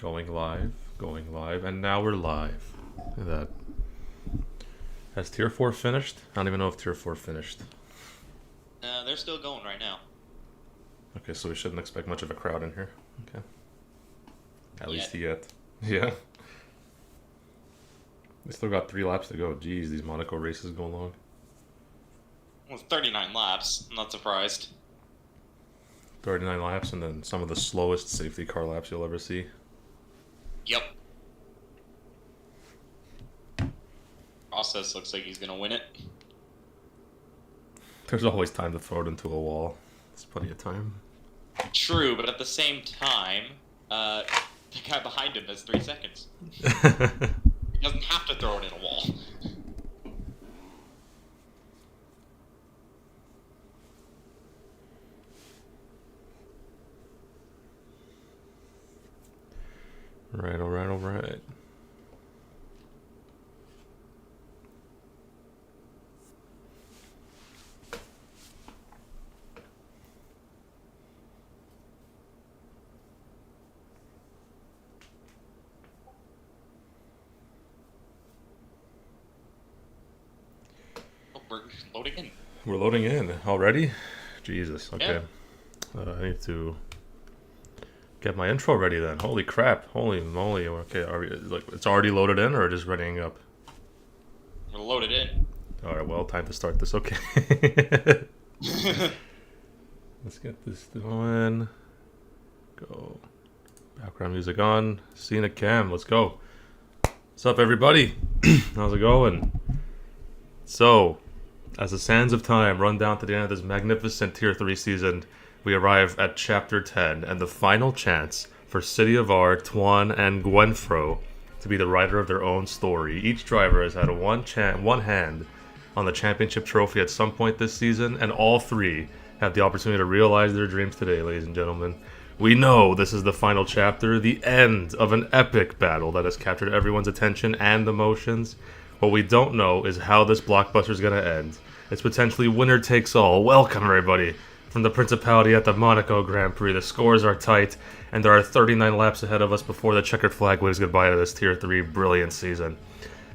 Going live, and now we're live. Look at that. Has Tier 4 finished? I don't even know if Tier 4 finished. They're still going right now. Okay, so we shouldn't expect much of a crowd in here. Okay. At least yet. Yeah. We still got 3 laps to go. Jeez, these Monaco races go long. Well, 39 laps. I'm not surprised. 39 laps, and then some of the slowest safety car laps you'll ever see. Yep. Process looks like he's gonna win it. There's always time to throw it into a wall. There's plenty of time. True, but at the same time, the guy behind him has 3 seconds. He doesn't have to throw it in a wall. Right, alright, alright. Oh, we're loading in. We're loading in already? Jesus, okay. Yeah. I need to get my intro ready then. Holy crap. Holy moly. Okay, are we, like, it's already loaded in or just readying up? We're loaded in. Alright, well, time to start this. Okay. Let's get this going. Go. Background music on. Scenic cam. Let's go. What's up, everybody? How's it going? So, as the sands of time run down to the end of this magnificent Tier 3 season, we arrive at Chapter 10 and the final chance for CityofR, Twan, and Gwenfro to be the writer of their own story. Each driver has had one hand on the championship trophy at some point this season, and all 3 have the opportunity to realize their dreams today, ladies and gentlemen. We know this is the final chapter, the end of an epic battle that has captured everyone's attention and emotions. What we don't know is how this blockbuster is going to end. It's potentially winner takes all. Welcome, everybody. From the Principality at the Monaco Grand Prix, the scores are tight, and there are 39 laps ahead of us before the checkered flag waves goodbye to this Tier 3 brilliant season.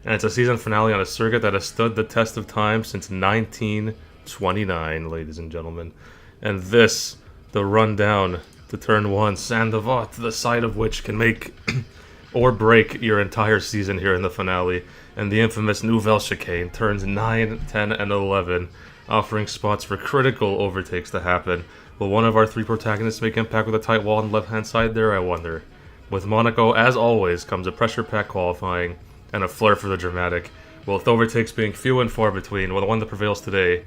And it's a season finale on a circuit that has stood the test of time since 1929, ladies and gentlemen. And this, the rundown to Turn 1, Saint-Devote, the side of which can make or break your entire season here in the finale, and the infamous Nouvelle Chicane, turns 9, 10, and 11, offering spots for critical overtakes to happen. Will one of our 3 protagonists make impact with a tight wall on the left-hand side there, I wonder? With Monaco, as always, comes a pressure-packed qualifying and a flair for the dramatic. With overtakes being few and far between, well, the one that prevails today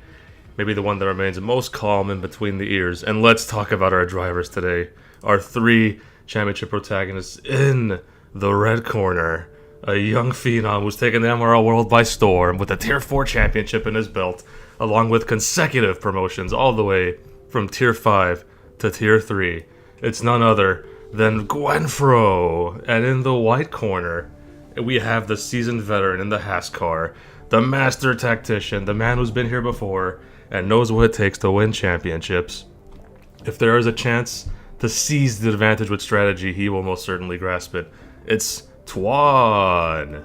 may be the one that remains most calm in between the ears. And let's talk about our drivers today. Our 3 championship protagonists in the red corner. A young phenom who's taken the MRL world by storm with a Tier 4 championship in his belt, along with consecutive promotions all the way from Tier 5 to Tier 3. It's none other than Gwenfro. And in the white corner, we have the seasoned veteran in the Haas car, the master tactician, the man who's been here before and knows what it takes to win championships. If there is a chance to seize the advantage with strategy, he will most certainly grasp it. It's Twan.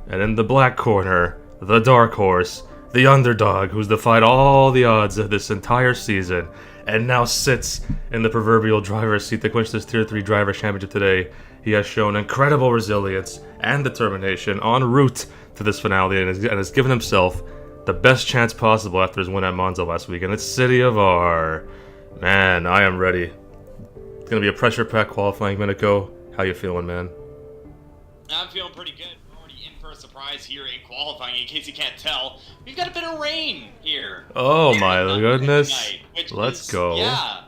And in the black corner, the dark horse, the underdog who's defied all the odds of this entire season and now sits in the proverbial driver's seat to clinch this Tier 3 Driver Championship today. He has shown incredible resilience and determination en route to this finale and has given himself the best chance possible after his win at Monza last week. And it's CityofR. Man, I am ready. It's going to be a pressure-packed qualifying Monaco. How you feeling, man? I'm feeling pretty good. We're already in for a surprise here in qualifying, in case you can't tell. We've got a bit of rain here. Oh my goodness. Let's go. Yeah.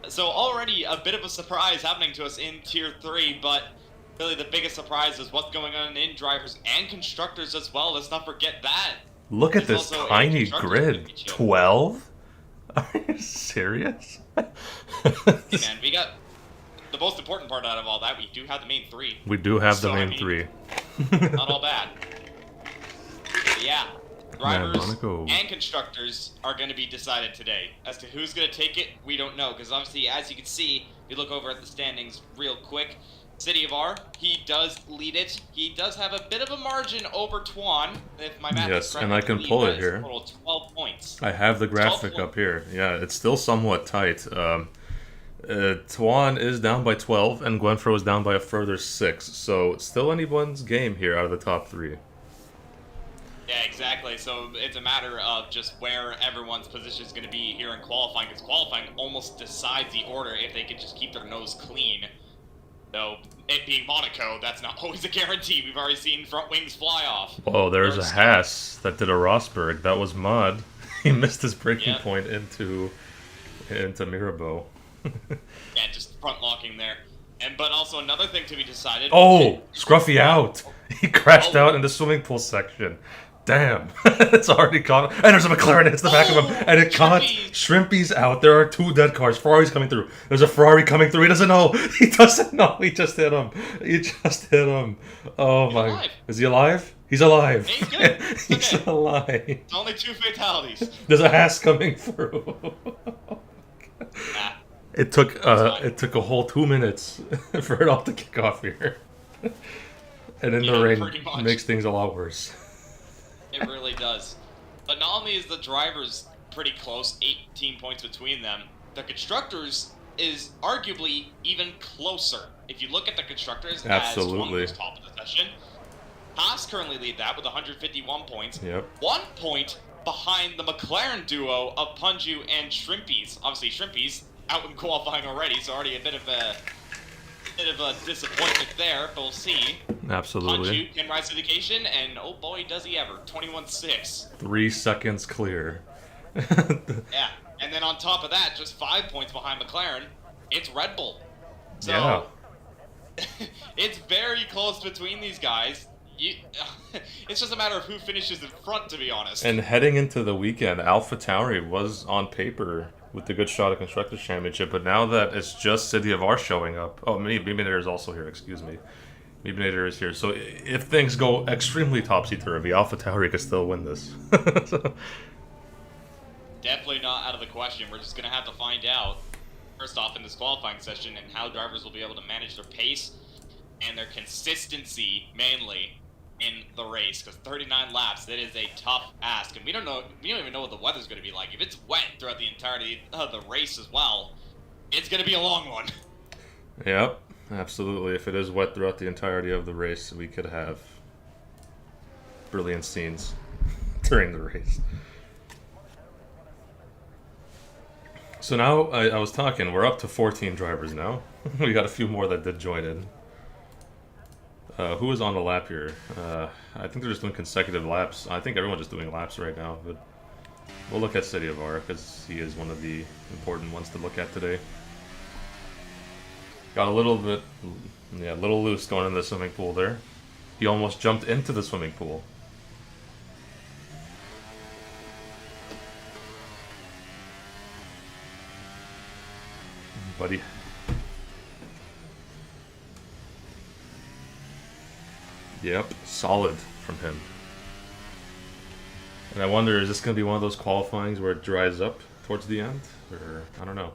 So already a bit of a surprise happening to us in Tier 3, but really the biggest surprise is what's going on in drivers and constructors as well. Let's not forget that. Look at this tiny grid. 12? Are you serious? Hey man, we got the most important part out of all that. We do have the main 3. We do have the main 3. Not all bad. But yeah, Drivers Monaco. and constructors are going to be decided today. As to who's going to take it, we don't know. Because obviously, as you can see, if you look over at the standings real quick, CityofR, he does lead it. He does have a bit of a margin over Twan, if my math is correct. And I can pull it here. Total 12 points. I have the graphic up here. Yeah, it's still somewhat tight. Twan is down by 12, and Gwenfro is down by a further 6. So it's still anyone's game here out of the top 3. Yeah, exactly. So it's a matter of just where everyone's position is going to be here in qualifying, because qualifying almost decides the order if they can just keep their nose clean. Though, it being Monaco, that's not always a guarantee. We've already seen front wings fly off. Oh, there's a Haas that did a Rosberg. That was mud. He missed his braking point into Mirabeau. Yeah, just front locking there. But also another thing to be decided. Oh, Scruffy out. He crashed out in the swimming pool section. Damn. It's already caught him. And there's a McLaren hits the back of him. And it caught Shrimpy's out. There are 2 dead cars. Ferrari's coming through. There's a Ferrari coming through. He doesn't know. He doesn't know. He just hit him. He just hit him. Oh my. Alive. Is he alive? He's alive. He's good. He's okay. alive. It's only 2 fatalities. There's a Haas coming through. It took a whole 2 minutes for it all to kick off here. And in the rain makes things a lot worse. It really does. But not only is the drivers pretty close, 18 points between them, the constructors is arguably even closer. If you look at the constructors, absolutely, as Twan was top of the session, Haas currently lead that with 151 points. Yep. 1 point behind the McLaren duo of Punju and Shrimpies. Obviously, Shrimpies out in qualifying already, so already a bit of a disappointment there, but we'll see. Absolutely. Punju can rise to the occasion, and oh boy, does he ever. 21-6. 3 seconds clear. Yeah, and then on top of that, just 5 points behind McLaren, it's Red Bull. So, yeah. It's very close between these guys. It's just a matter of who finishes in front, to be honest. And heading into the weekend, AlphaTauri was on paper with the good shot at Constructors' Championship, but now that it's just CityofR showing up... Oh, Beaminator is also here, excuse me. Beaminator is here. So if things go extremely topsy-turvy, AlphaTauri could still win this. Definitely not out of the question. We're just going to have to find out, first off, in this qualifying session, and how drivers will be able to manage their pace and their consistency, mainly, in the race, because 39 laps, that is a tough ask, and we don't even know what the weather's going to be like. If it's wet throughout the entirety of the race as well, it's going to be a long one. Yep, absolutely. If it is wet throughout the entirety of the race, we could have brilliant scenes during the race. So now, I was talking, we're up to 14 drivers now. We got a few more that did join in. Who is on the lap here? I think they're just doing consecutive laps. I think everyone's just doing laps right now, but we'll look at CityofR because he is one of the important ones to look at today. Got a little bit, a little loose going in the swimming pool there. He almost jumped into the swimming pool. Buddy. Yep, solid from him. And I wonder, is this going to be one of those qualifyings where it dries up towards the end? Or, I don't know.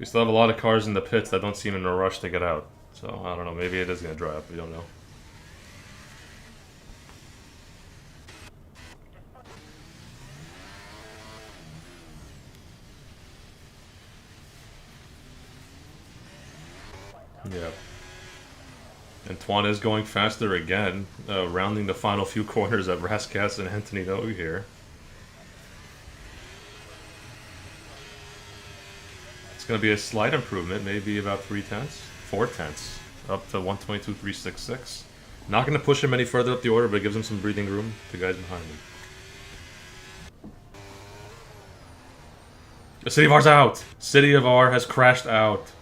We still have a lot of cars in the pits that don't seem in a rush to get out. So, I don't know, maybe it is going to dry up, we don't know. Yeah. And Twan is going faster again, rounding the final few corners of Raskas and Anthony No here. It's going to be a slight improvement, maybe about 4/10, up to 122.366. Not going to push him any further up the order, but it gives him some breathing room to guys behind him. The CityofR's out! CityofR has crashed out.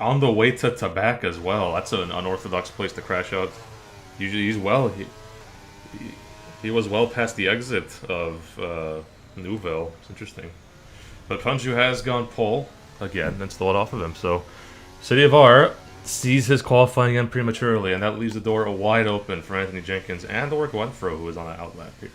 On the way to Tabac as well. That's an unorthodox place to crash out. Usually he was well past the exit of Nouvelle. It's interesting. But Punju has gone pole again and stole it off of him. So CityofR sees his qualifying end prematurely, and that leaves the door wide open for Anthony Jenkins and or Gwenfro, who is on the outlap here.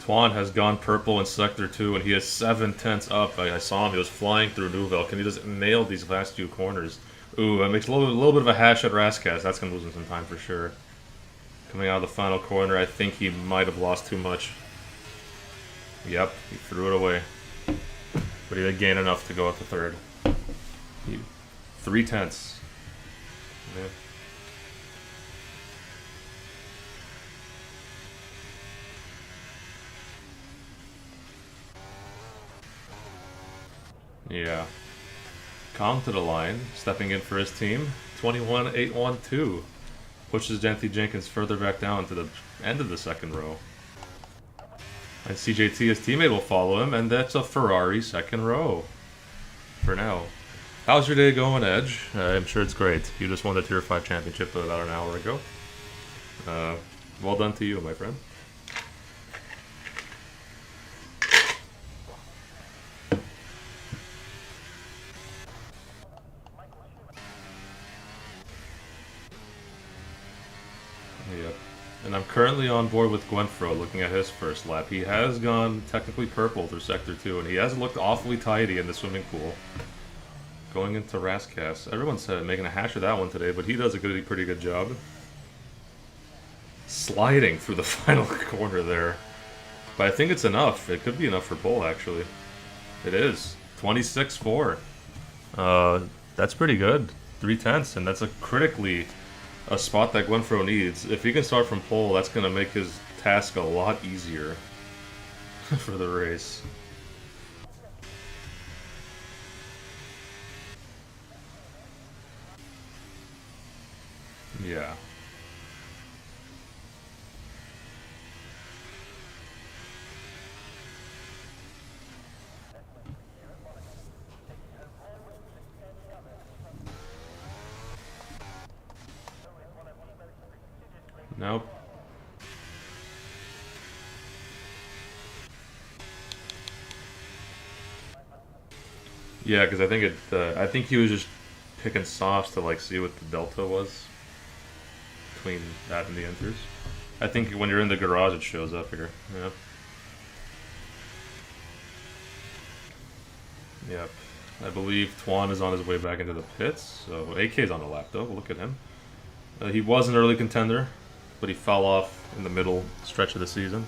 Twan has gone purple in Sector 2, and he is 7/10 up. I saw him. He was flying through Nouvelle. Can he just nail these last few corners? Ooh, that makes a little bit of a hash at Rascas. That's going to lose him some time for sure. Coming out of the final corner, I think he might have lost too much. Yep, he threw it away. But he did gain enough to go up to third. 3/10. Yeah. Yeah. Calm to the line, stepping in for his team. 21-8-1-2. Pushes Anthony Jenkins further back down to the end of the second row. And CJT, his teammate, will follow him, and that's a Ferrari second row. For now. How's your day going, Edge? I'm sure it's great. You just won the Tier 5 championship about an hour ago. Well done to you, my friend. Yep. And I'm currently on board with Gwenfro, looking at his first lap. He has gone technically purple through Sector 2, and he has looked awfully tidy in the swimming pool. Going into Rascas. Everyone's making a hash of that one today, but he does a pretty good job. Sliding through the final corner there. But I think it's enough. It could be enough for pole, actually. It is. 26-4. That's pretty good. 3/10, and that's a critically a spot that Gwenfro needs. If he can start from pole, that's going to make his task a lot easier for the race. Yeah. Nope. Yeah, because I think he was just picking softs to like see what the delta was between that and the enters. I think when you're in the garage, it shows up here. Yeah. Yep. I believe Twan is on his way back into the pits. So AK's on the lap though. Look at him. He was an early contender, but he fell off in the middle stretch of the season.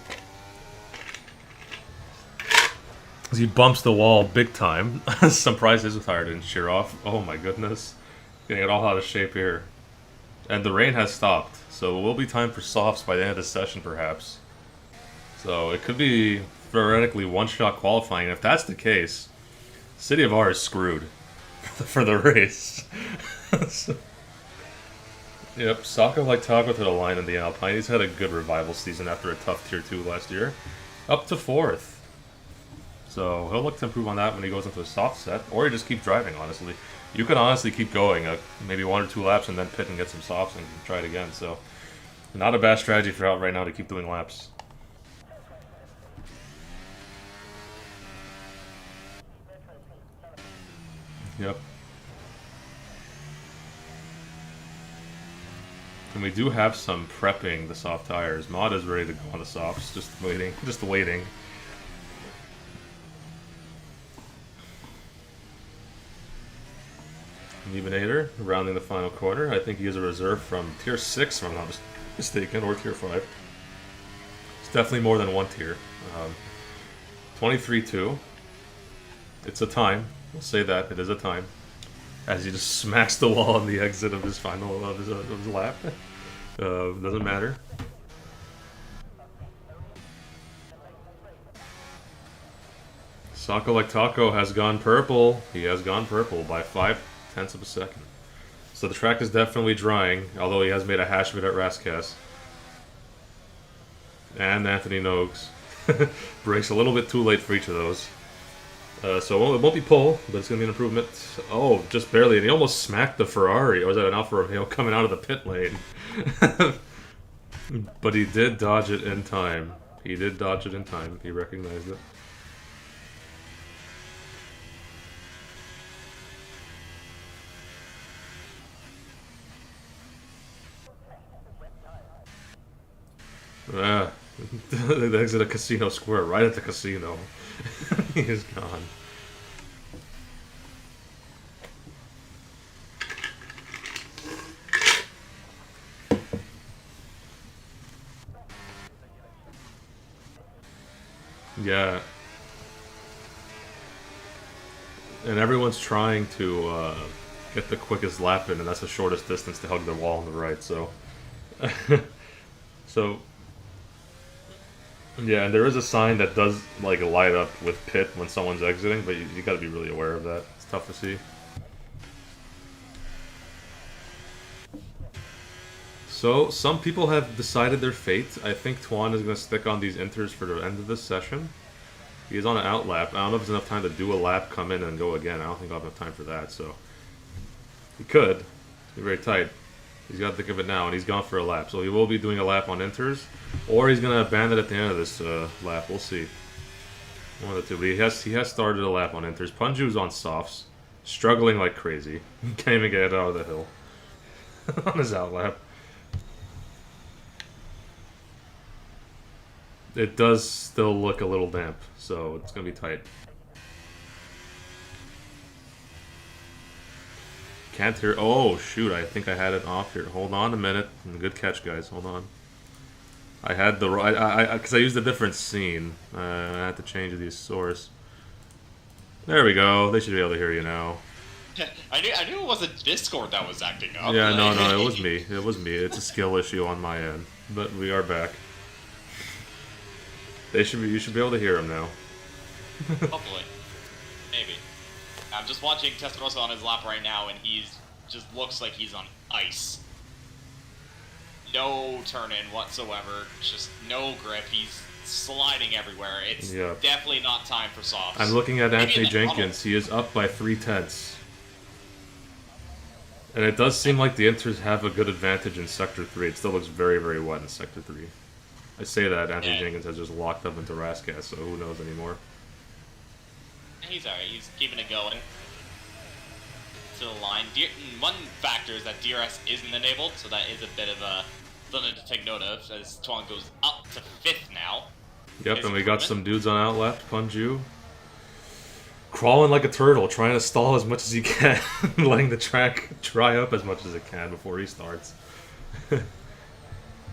As he bumps the wall big time. Surprised his tire didn't shear off. Oh my goodness. Getting it all out of shape here. And the rain has stopped, so it will be time for softs by the end of the session perhaps. So it could be theoretically one-shot qualifying. And if that's the case, CityofR is screwed for the race. Yep, Sako like Taco to the line in the Alpine. He's had a good revival season after a tough Tier 2 last year. Up to 4th. So he'll look to improve on that when he goes into a soft set. Or he just keep driving, honestly. You can honestly keep going, maybe 1 or 2 laps and then pit and get some softs and try it again. So not a bad strategy for out right now to keep doing laps. Yep. And we do have some prepping the soft tires. Mod is ready to go on the softs, just waiting, Nevenator, rounding the final corner. I think he is a reserve from Tier 6, if I'm not mistaken, or Tier 5. It's definitely more than one tier. 23-2. It's a time. We'll say that. It is a time. As he just smacks the wall on the exit of his final of his lap. Doesn't matter. Sako like Taco has gone purple. He has gone purple by 0.5 of a second. So the track is definitely drying, although he has made a hash of it at Rascas. And Anthony Noakes. Brakes a little bit too late for each of those. So it won't be pole, but it's going to be an improvement. Oh, just barely. And he almost smacked the Ferrari. Or was that an Alfa Romeo coming out of the pit lane? But he did dodge it in time. He did dodge it in time. He recognized it. The exit of Casino Square, right at the casino. He is gone. Yeah. And everyone's trying to get the quickest lap in, and that's the shortest distance to hug the wall on the right, so... So... Yeah, and there is a sign that does, like, light up with pit when someone's exiting, but you gotta be really aware of that. It's tough to see. So, some people have decided their fate. I think Twan is gonna stick on these inters for the end of this session. He is on an out lap. I don't know if there's enough time to do a lap, come in, and go again. I don't think I'll have enough time for that, so... He could. He's very tight. He's got to think of it now, and he's gone for a lap. So he will be doing a lap on inters, or he's going to abandon it at the end of this lap. We'll see. One of the two. But he has started a lap on inters. Punju's on softs, struggling like crazy. Can't even get it out of the hill on his out lap. It does still look a little damp, so it's going to be tight. Can't hear. Oh, shoot. I think I had it off here. Hold on a minute. Good catch, guys. Hold on. I had the... Because I used a different scene. I had to change the source. There we go. They should be able to hear you now. I knew it wasn't Discord that was acting up. Yeah, no, it was me. It was me. It's a skill issue on my end. But we are back. You should be able to hear him now. Hopefully. Maybe. I'm just watching Testarossa on his lap right now, and he's just looks like he's on ice. No turn-in whatsoever, just no grip. He's sliding everywhere. It's definitely not time for softs. I'm looking at Anthony Jenkins. He is up by 3/10. And it does seem like the Inters have a good advantage in Sector 3. It still looks very, very wet in Sector 3. I say that Anthony Jenkins has just locked up into Rascat, so who knows anymore. He's alright, he's keeping it going. To the line. One factor is that DRS isn't enabled, so that is a bit of a something to take note of, as Twan goes up to 5th now. Yep, and we got some dudes on out left. Punju crawling like a turtle, trying to stall as much as he can, letting the track dry up as much as it can before he starts.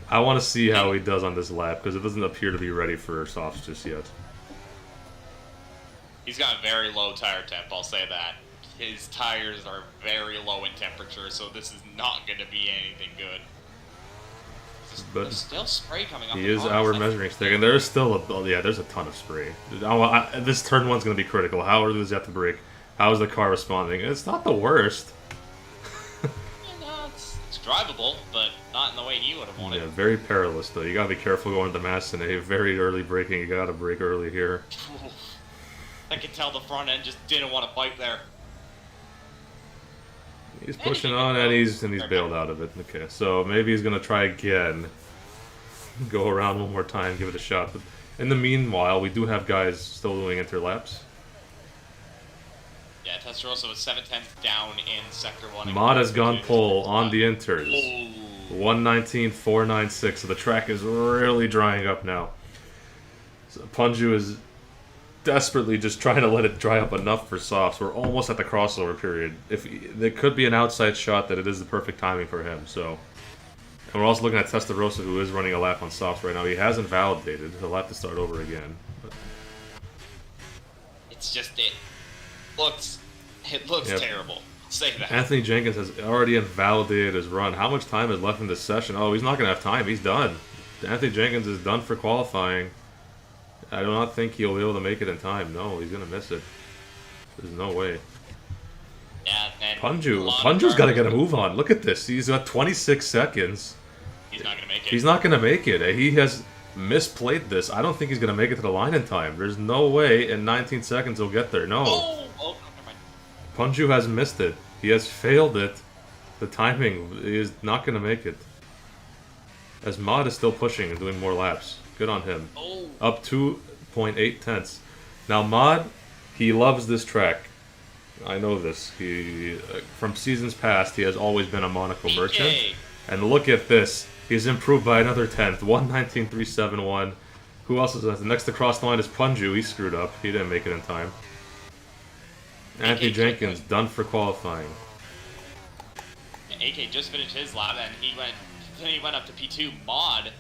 I want to see how he does on this lap, because it doesn't appear to be ready for softs just yet. He's got a very low tire temp, I'll say that. His tires are very low in temperature, so this is not going to be anything good. But there's still spray coming up. He is our measuring stick, and there's still there's a ton of spray. This turn one's going to be critical. How does he have to brake? How is the car responding? It's not the worst. No, it's drivable, but not in the way you would have wanted. Yeah, very perilous though. You got to be careful going to Mass and a very early braking. You got to brake early here. I can tell the front end just didn't want to bite there. He's pushing on, and he's bailed out of it. Okay, so maybe he's gonna try again. Go around one more time, give it a shot. But in the meanwhile, we do have guys still doing interlaps. Yeah, Testarossa was 7/10 down in Sector 1. Mod has gone pole on the inters. 1:19.496, so the track is really drying up now. So Punju is desperately just trying to let it dry up enough for softs. We're almost at the crossover period. There could be an outside shot that it is the perfect timing for him. So, and we're also looking at Testarossa, who is running a lap on softs right now. He hasn't validated. He'll have to start over again. But it's just it looks terrible. I'll say that. Anthony Jenkins has already invalidated his run. How much time is left in this session? Oh, he's not going to have time. He's done. Anthony Jenkins is done for qualifying. I do not think he'll be able to make it in time. No, he's going to miss it. There's no way. Yeah, and Punju's got to get a move on. Look at this. He's got 26 seconds. He's not going to make it. He's not going to make it. misplayed this. I don't think he's going to make it to the line in time. There's no way in 19 seconds he'll get there. No. Oh, never mind. Punju has missed it. He has failed it. The timing is not going to make it. As Mod is still pushing and doing more laps. Good on him. Oh. Up 2.8 tenths. Now Mod, he loves this track. I know this. He from seasons past, he has always been a Monaco merchant. And look at this. He's improved by another tenth. 1:19.371. Who else is that? The next to cross the line is Punju. He screwed up. He didn't make it in time. Anthony Jenkins done for qualifying. AK just finished his lap and he went up to P2. Mod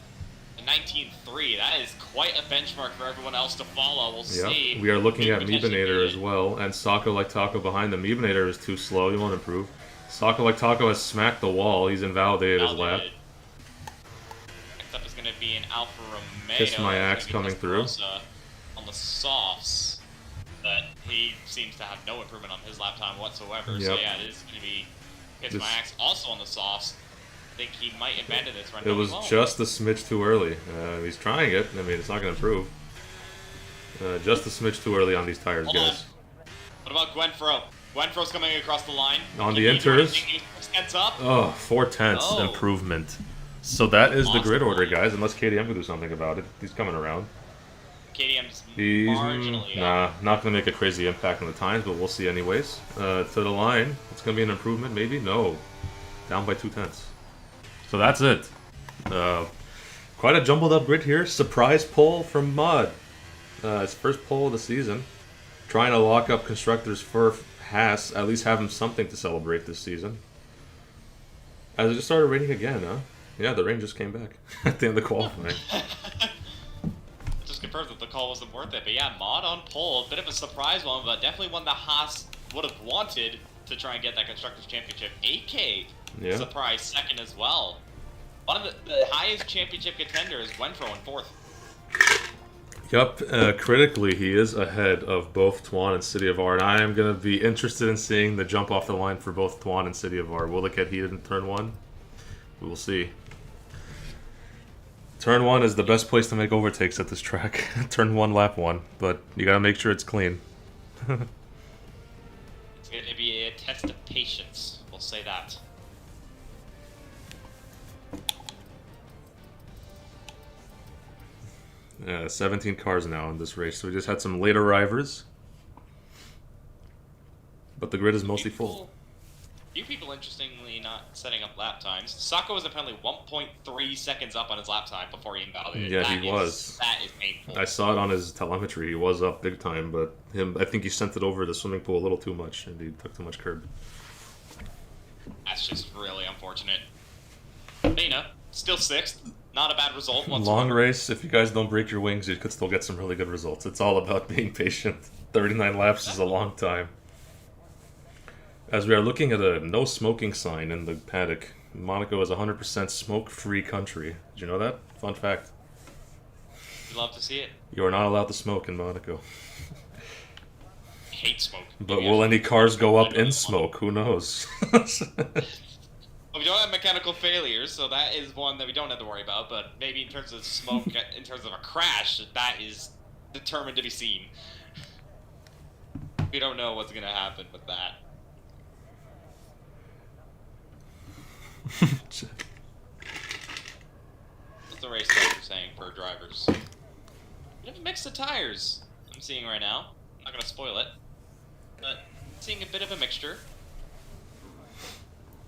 19.3. That is quite a benchmark for everyone else to follow. We'll see. We are looking at Mebanator as well, and Sako like Taco behind them. Mebanator is too slow. He won't improve. Sako like Taco has smacked the wall. He's invalidated his lap. Next up is going to be an Alfa Romeo. Kiss my axe coming through. On the softs, but he seems to have no improvement on his lap time whatsoever. So yeah, it is going to be Kiss my axe also on the softs. I think he might abandon this run. It was just a smidge too early. He's trying it. I mean, it's not going to improve. Just a smidge too early on these tires, guys. What about Gwenfro? Gwenfro's coming across the line. On the inters. Up? Oh, 4/10 improvement. So that is the grid order, guys. Unless KDM can do something about it. He's coming around. KDM's marginally up. Not going to make a crazy impact on the times, but we'll see anyways. To the line. It's going to be an improvement, maybe? No. Down by 2/10. So that's it. Quite a jumbled up grid here. Surprise pull from Mod. His first pull of the season. Trying to lock up constructors for Haas. At least have him something to celebrate this season. As it just started raining again, huh? Yeah, the rain just came back at the end of qualifying. Just confirms that the call wasn't worth it. But yeah, Mod on pole. A bit of a surprise one, but definitely one that Haas would have wanted to try and get that Constructors Championship. AK. Yeah. Surprise second as well. One of the highest championship contenders, Gwenfro in fourth. Yup, critically he is ahead of both Twan and CityofR, and I am going to be interested in seeing the jump off the line for both Twan and CityofR. Will it get heated in turn 1? We will see. Turn 1 is the best place to make overtakes at this track. Turn 1, lap 1, but you got to make sure it's clean. It's going to be a test of patience, we'll say that. Yeah, 17 cars now in this race. So we just had some late arrivers. But the grid is mostly full. Few people, interestingly, not setting up lap times. Sako was apparently 1.3 seconds up on his lap time before he invalidated. Yeah, he was. That is painful. I saw it on his telemetry. He was up big time, but I think he sent it over the swimming pool a little too much, and he took too much curb. That's just really unfortunate. Dana, still 6th. Not a bad result whatsoever. Long race. If you guys don't break your wings, you could still get some really good results. It's all about being patient. 39 laps is a long time. As we are looking at a no smoking sign in the paddock, Monaco is 100% smoke-free country. Did you know that? Fun fact. You'd love to see it. You are not allowed to smoke in Monaco. I hate smoke. But will any cars go up in smoke? Who knows? Well, we don't have mechanical failures, so that is one that we don't have to worry about, but maybe in terms of smoke, in terms of a crash, that is determined to be seen. We don't know what's going to happen with that. What's the race doctor saying for drivers? We have a mix of tires, I'm seeing right now. I'm not going to spoil it, but seeing a bit of a mixture.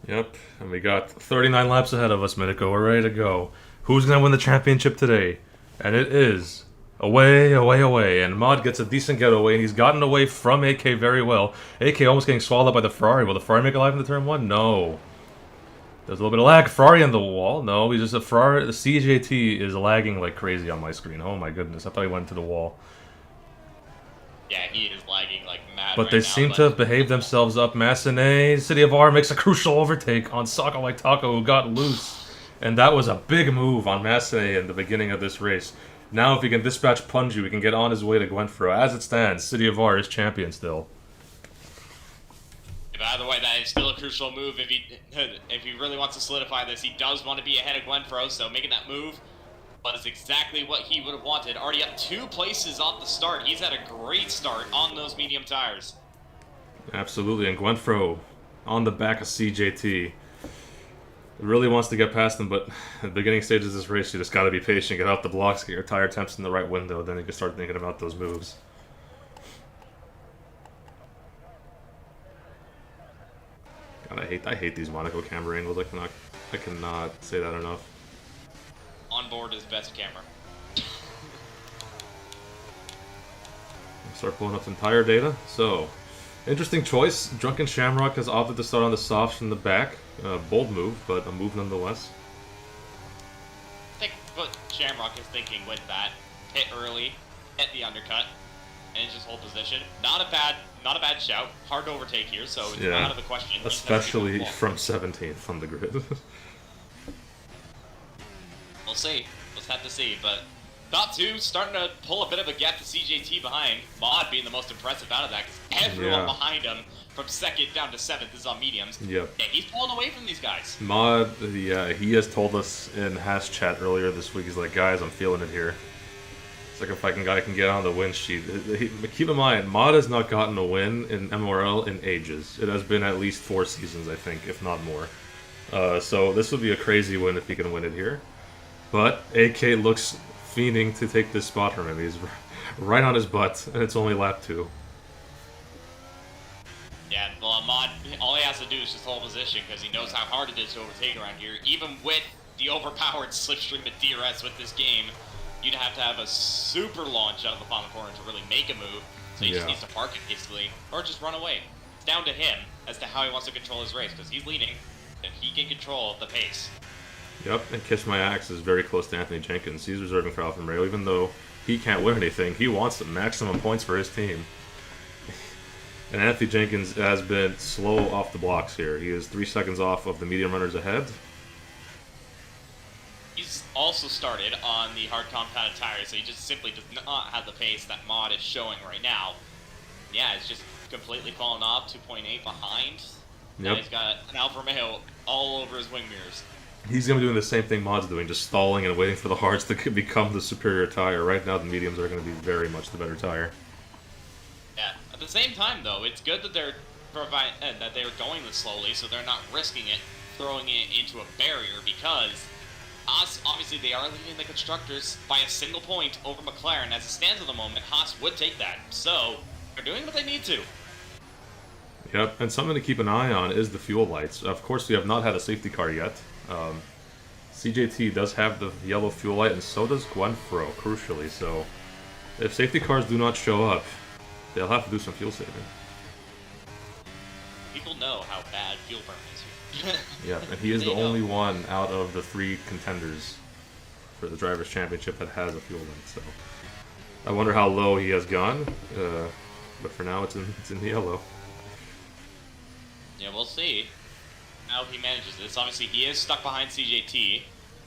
Yep, and we got 39 laps ahead of us, Monaco. We're ready to go. Who's going to win the championship today? And it is away, away, away. And Mod gets a decent getaway, and he's gotten away from AK very well. AK almost getting swallowed up by the Ferrari. Will the Ferrari make a life in the turn 1? No. There's a little bit of lag. Ferrari on the wall. No, he's just a Ferrari. The CJT is lagging like crazy on my screen. Oh my goodness, I thought he went to the wall. Yeah, he is lagging like mad. But they seem to behave themselves up. Massenet, CityofR makes a crucial overtake on Sako like Taco, who got loose. And that was a big move on Massenet in the beginning of this race. Now if he can dispatch Punju, he can get on his way to Gwenfro. As it stands, CityofR is champion still. By the way, that is still a crucial move if he really wants to solidify this. He does want to be ahead of Gwenfro, so making that move but it's exactly what he would have wanted. Already up 2 places off the start. He's had a great start on those medium tires. Absolutely, and Gwenfro on the back of CJT. Really wants to get past him, but at the beginning stages of this race, you just got to be patient, get out the blocks, get your tire temps in the right window, then you can start thinking about those moves. God, I hate these Monaco camera angles. I cannot say that enough. Onboard is best camera. Start pulling up some tire data. So, interesting choice. Drunken Shamrock has opted to start on the softs from the back. Bold move, but a move nonetheless. I think what Shamrock is thinking with that, hit early, hit the undercut, and just hold position. Not a bad shout. Hard to overtake here, so it's not out of the question. Especially from 17th on the grid. We'll see. We'll have to see, but top 2 starting to pull a bit of a gap to CJT behind. Mod being the most impressive out of that, because everyone behind him from 2nd down to 7th is on mediums. Yep. Yeah, he's pulling away from these guys. Mod, he has told us in Hash Chat earlier this week, he's like, guys, I'm feeling it here. It's like if I can get on the win sheet. Keep in mind, Mod has not gotten a win in MRL in ages. It has been at least 4 seasons, I think, if not more. So this would be a crazy win if he can win it here. But AK looks fiending to take this spot from him. He's right on his butt, and it's only lap 2. Yeah, well, Mod, all he has to do is just hold position because he knows how hard it is to overtake around here. Even with the overpowered slipstream of DRS with this game, you'd have to have a super launch out of the bottom corner to really make a move. So he just needs to park it hastily or just run away. It's down to him as to how he wants to control his race because he's leading and he can control the pace. Yep, and Kiss My Axe is very close to Anthony Jenkins. He's reserving for Alpha Romeo, even though he can't win anything. He wants the maximum points for his team. And Anthony Jenkins has been slow off the blocks here. He is 3 seconds off of the medium runners ahead. He's also started on the hard compounded tires, so he just simply does not have the pace that Mod is showing right now. Yeah, it's just completely fallen off, 2.8 behind. Yep. Now he's got an Alfa Romeo all over his wing mirrors. He's going to be doing the same thing Mod's doing, just stalling and waiting for the hards to become the superior tire. Right now, the mediums are going to be very much the better tire. Yeah. At the same time, though, it's good that they're going this slowly, so they're not risking it, throwing it into a barrier, because Haas, obviously, they are leading the constructors by a single point over McLaren. As it stands at the moment, Haas would take that. So, they're doing what they need to. Yep, and something to keep an eye on is the fuel lights. Of course, we have not had a safety car yet. CJT does have the yellow fuel light, and so does Gwenfro, crucially. So, if safety cars do not show up, they'll have to do some fuel saving. People know how bad fuel burn is here. Yeah, and he is the only one out of the 3 contenders for the Drivers' Championship that has a fuel light. So, I wonder how low he has gone, but for now it's in the yellow. Yeah, we'll see how he manages this. Obviously, he is stuck behind CJT,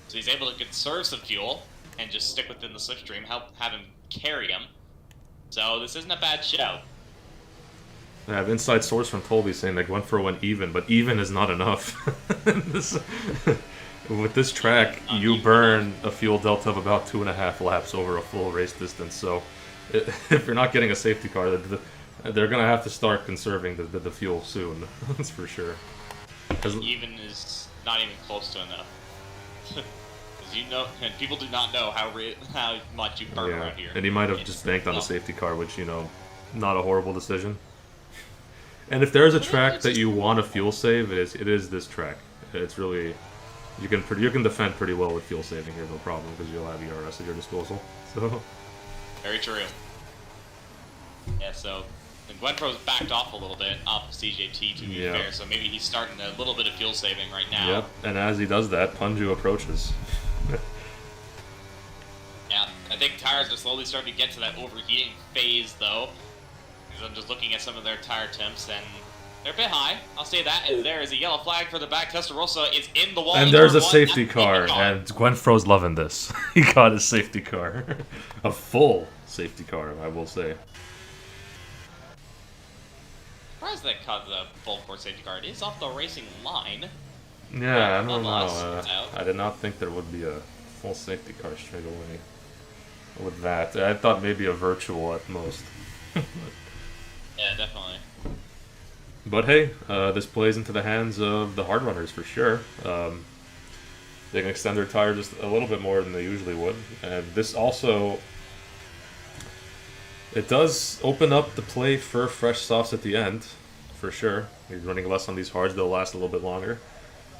so he's able to conserve some fuel and just stick within the slipstream, have him carry him. So this isn't a bad show. I have inside source from Tolby saying that Gwenfro went even, but even is not enough. With this track, you burn a fuel delta of about 2.5 laps over a full race distance. So if you're not getting a safety car, they're going to have to start conserving the fuel soon. That's for sure. Even is not even close to enough. Because and people do not know how much you burn around here. And he might have just banked on the safety car, which, not a horrible decision. And if there's a track that you want to fuel save, it is this track. It's really, you can defend pretty well with fuel saving here, no problem, because you'll have ERS at your disposal. So very true. Yeah, so Gwenfro's backed off a little bit off of CJT to be fair, so maybe he's starting a little bit of fuel saving right now. Yep, and as he does that, Punju approaches. Yeah, I think tires are slowly starting to get to that overheating phase, though. Because I'm just looking at some of their tire temps, and they're a bit high. I'll say that. And there is a yellow flag for the back. Testarossa is in the wall. And there's a safety car, and Gwenfro's loving this. He got his safety car. A full safety car, I will say. Surprised that caught the full course safety car. It is off the racing line. Yeah, I don't know. I did not think there would be a full safety car straight away. With that, I thought maybe a virtual at most. Yeah, definitely. But hey, this plays into the hands of the hard runners for sure. They can extend their tire just a little bit more than they usually would, and this also it does open up the play for fresh softs at the end, for sure. You're running less on these hards; they'll last a little bit longer.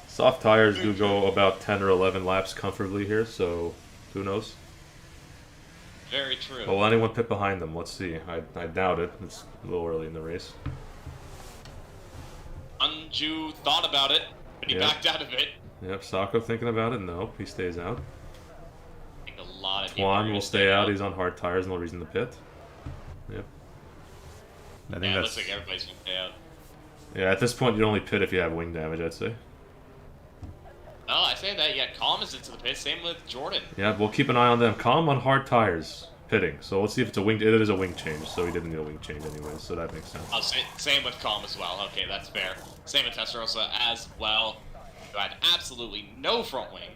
Soft tires do go about 10 or 11 laps comfortably here, so who knows? Very true. Will anyone pit behind them? Let's see. I doubt it. It's a little early in the race. Anju thought about it, but he backed out of it. Yep, Sako thinking about it. Nope, he stays out. I think a lot of Twan will stay out. He's on hard tires. No reason to pit. Yep. I think it looks like everybody's going to stay out. Yeah, at this point, you only pit if you have wing damage, I'd say. Oh, I say that. Yeah, Calm is into the pit. Same with Jordan. Yeah, we'll keep an eye on them. Calm on hard tires, pitting. So let's see if it's a wing. It is a wing change, so he didn't need a wing change anyway, so that makes sense. Oh, same with Calm as well. Okay, that's fair. Same with Testarossa as well. Who had absolutely no front wing.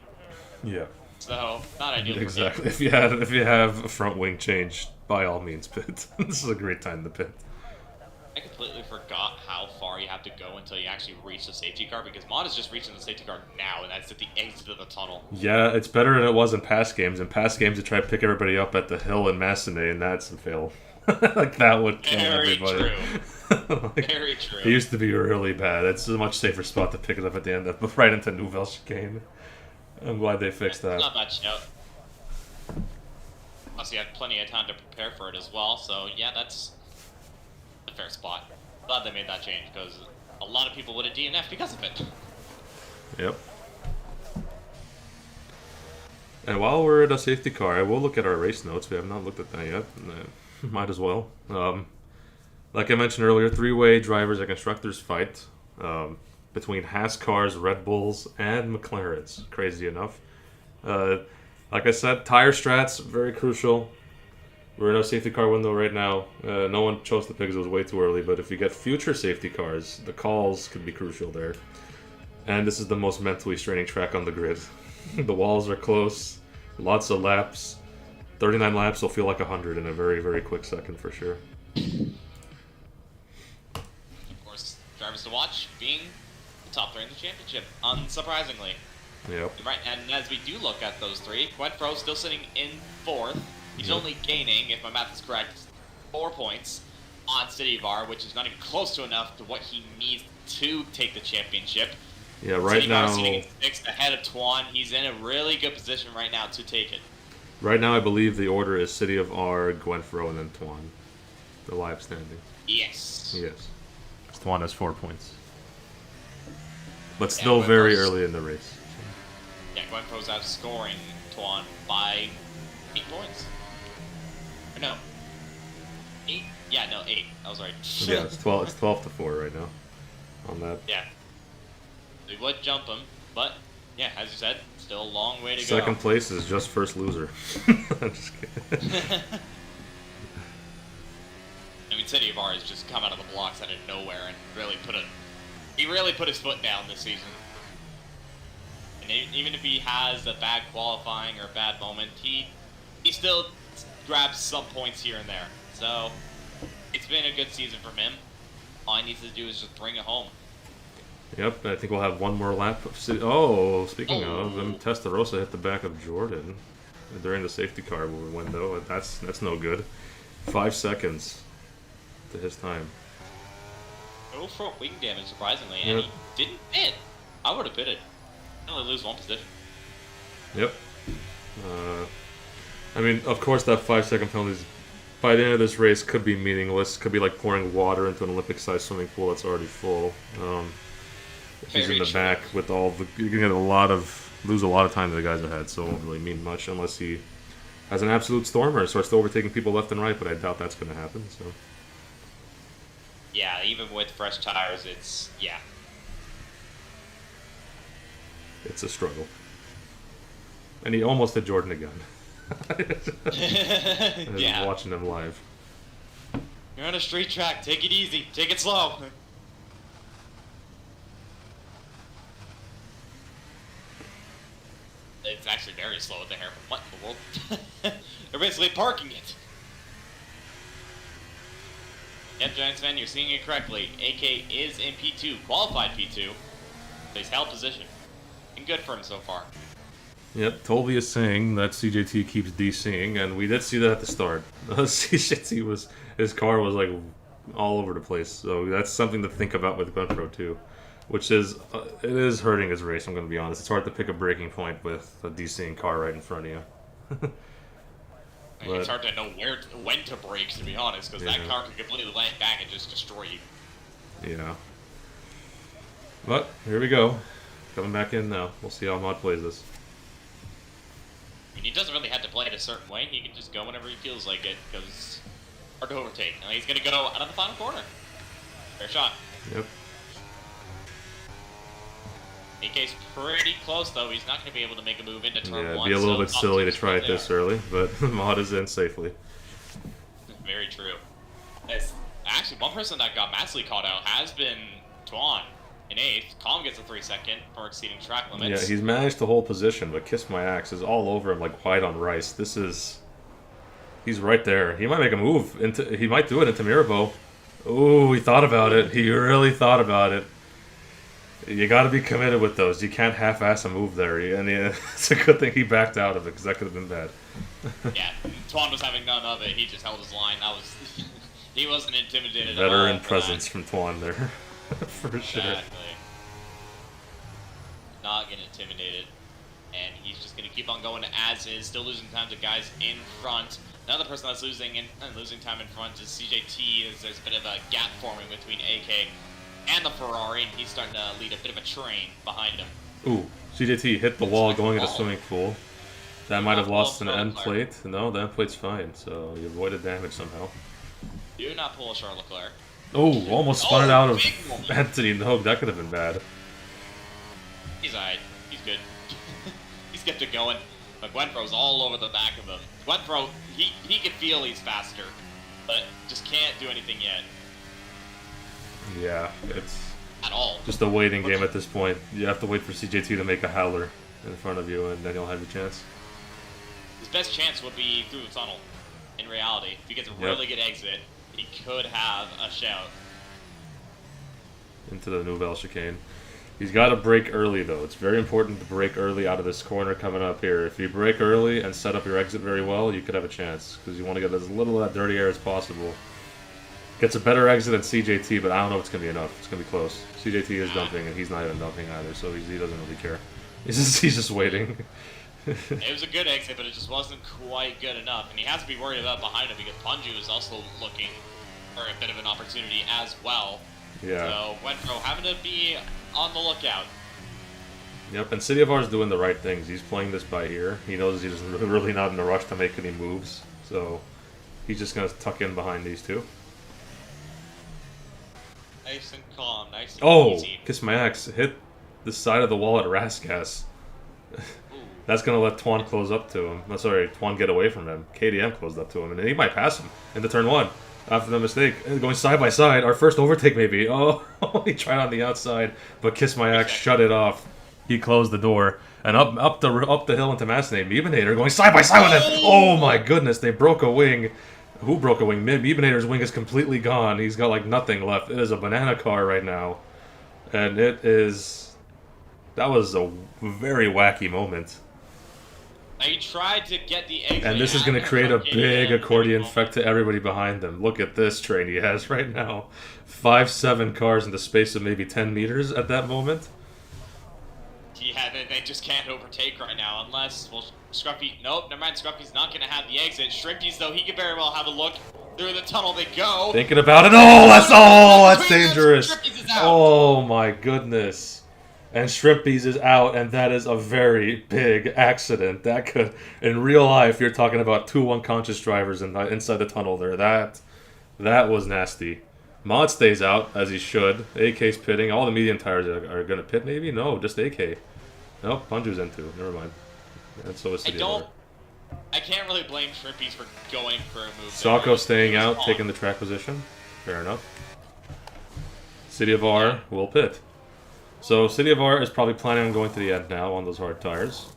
Yeah. So not ideal. Exactly. If you have a front wing change, by all means pit. This is a great time to pit. I completely forgot how far you have to go until you actually reach the safety car, because Mod is just reaching the safety car now, and that's at the exit of the tunnel. Yeah, it's better than it was in past games. In past games, you try to pick everybody up at the hill in Massenet, and that's a fail. Like, that would kill everybody. True. Like, very true. It used to be really bad. It's a much safer spot to pick it up at the end of right into Nouvelle Chicane. I'm glad they fixed that. Not much, no. Plus, you had plenty of time to prepare for it as well, so yeah, that's a fair spot. Glad they made that change, because a lot of people would have DNF'd because of it. Yep. And while we're at a safety car, I will look at our race notes. We have not looked at that yet. Might as well. Like I mentioned earlier, three-way drivers and constructors fight between Haas cars, Red Bulls, and McLarens. Crazy enough. Like I said, tire strats, very crucial. We're in a safety car window right now. No one chose to pick because it was way too early, but if you get future safety cars, the calls could be crucial there. And this is the most mentally straining track on the grid. The walls are close, lots of laps. 39 laps will feel like 100 in a very, very quick second for sure. Of course, drivers to watch being the top three in the championship, unsurprisingly. Yep. Right, and as we do look at those three, Gwenfro still sitting in fourth. He's only gaining, if my math is correct, 4 points on CityofR, which is not even close to enough to what he needs to take the championship. Yeah, right now. sitting in sixth ahead of Twan. He's in a really good position right now to take it. Right now, I believe the order is CityofR, Gwenfro, and then Twan. The live standing. Yes. Yes. Twan has 4 points. But still very early in the race. Yeah, Gwenfro's outscoring Twan by 8 points. Or no. 8? Yeah, no, 8. I was right. Yeah, it's 12 to 4 right now on that. Yeah. We would jump him, but yeah, as you said, still a long way to go. Second place is just first loser. I'm just kidding. I mean, CityofR has just come out of the blocks out of nowhere and he really put his foot down this season. And even if he has a bad qualifying or a bad moment, he still grabs some points here and there. So it's been a good season from him. All he needs to do is just bring it home. Yep, I think we'll have one more lap of City. Oh, speaking of, Testarossa hit the back of Jordan during the safety car window. That's no good. 5 seconds to his time. No front wing damage, surprisingly, and he didn't pit. I would have pitted. Only lose one position. Yep. I mean, of course, that 5-second penalty by the end of this race could be meaningless. Could be like pouring water into an Olympic-sized swimming pool that's already full. If he's in the back with all the, you're gonna lose a lot of time to the guys ahead, so it won't really mean much unless he has an absolute stormer and starts overtaking people left and right. But I doubt that's gonna happen. So. Yeah, even with fresh tires, it's It's a struggle. And he almost hit Jordan again. Yeah. Watching him live. You're on a street track. Take it easy. Take it slow. It's actually very slow at the hair. What in the world? They're basically parking it. Yep, Giants fan, you're seeing it correctly. AK is in P2, qualified P2. So he's held position. And good for him so far. Yep, Tolby is saying that CJT keeps DCing, and we did see that at the start. CJT was, his car was like all over the place, so that's something to think about with Gwenfro too. Which is, it is hurting his race, I'm going to be honest. It's hard to pick a breaking point with a DCing car right in front of you. But it's hard to know when to brake, to be honest, because that car could completely land back and just destroy you. Yeah. But, here we go. Coming back in now. We'll see how Mod plays this. I mean, he doesn't really have to play it a certain way. He can just go whenever he feels like it, because it's hard to overtake. And he's going to go out of the final corner. Fair shot. Yep. AK's pretty close, though. He's not going to be able to make a move into turn 1. Yeah, it'd be a little bit silly to try it this early, but Mod is in safely. Very true. Actually, one person that got massively caught out has been Twan in 8th. Calm gets a 3-second for exceeding track limits. Yeah, he's managed to hold position, but Kiss My Axe is all over him like white on rice. This is... He's right there. He might make a move. He might do it into Mirabeau. Ooh, he thought about it. He really thought about it. You got to be committed with those. You can't half-ass a move there. And it's a good thing he backed out of it, because that could have been bad. Yeah, Twan was having none of it. He just held his line. That was... he wasn't intimidated at all. Veteran presence from Twan there. For sure. Exactly. Not getting intimidated. And he's just going to keep on going as is. Still losing time to guys in front. Another person that's losing time in front is CJT. There's a bit of a gap forming between AK and the Ferrari, and he's starting to lead a bit of a train behind him. Ooh, CJT hit the wall going into the swimming pool. That might have lost an end plate. No, the end plate's fine, so you avoided damage somehow. Do not pull a Charles Leclerc. Oh, almost spun it out of Anthony. No, that could have been bad. He's alright. He's good. He's kept it going. But Gwenfro's all over the back of him. Gwenfro, he can feel he's faster, but just can't do anything yet. Yeah, it's at all. Just a waiting game at this point. You have to wait for CJT to make a howler in front of you, and then you'll have your chance. His best chance would be through the tunnel. In reality, if he gets a really good exit, he could have a shout. Into the Nouvelle chicane. He's got to brake early, though. It's very important to brake early out of this corner coming up here. If you brake early and set up your exit very well, you could have a chance, because you want to get as little of that dirty air as possible. Gets a better exit than CJT, but I don't know if it's going to be enough. It's going to be close. CJT is dumping, and he's not even dumping either, so he doesn't really care. He's just waiting. It was a good exit, but it just wasn't quite good enough. And he has to be worried about behind him, because Punju is also looking for a bit of an opportunity as well. Yeah. So Gwenfro having to be on the lookout. Yep, and CityofR is doing the right things. He's playing this by ear. He knows he's really not in a rush to make any moves, so he's just going to tuck in behind these two. Nice and calm, nice and easy. Kiss My Axe hit the side of the wall at Raskas. That's going to let Twan close up to him. No, sorry, Twan get away from him. KDM closed up to him, and he might pass him into turn 1 after the mistake. Going side by side, our first overtake maybe. Oh, he tried on the outside, but Kiss My Axe shut it off. He closed the door, and up the hill into Massenet. Meebinator going side by side with him. Oh my goodness, they broke a wing. Who broke a wing? Meebinator's wing is completely gone. He's got like nothing left. It is a banana car right now. And it is... That was a very wacky moment. He tried to get the exit. And this is going to create a big accordion effect to everybody behind them. Look at this train he has right now. 5-7 cars in the space of maybe 10 meters at that moment. Yeah, they just can't overtake right now unless, well, Scruffy, nope, never mind, Scruffy's not going to have the exit. Shrimpies, though, he could very well have a look. Through the tunnel they go. Thinking about it. Oh, that's dangerous. Oh my goodness. And Shrimpies is out, and that is a very big accident. That could, in real life, you're talking about 2 unconscious drivers inside the tunnel there. That was nasty. Mod stays out, as he should. AK's pitting. All the medium tires are going to pit, maybe? No, just AK. Nope, Punju's in too. Never mind. And so is CityofR. I can't really blame Shrimpies for going for a move. Sako staying out, taking the track position. Fair enough. CityofR will pit. So CityofR is probably planning on going to the end now on those hard tires.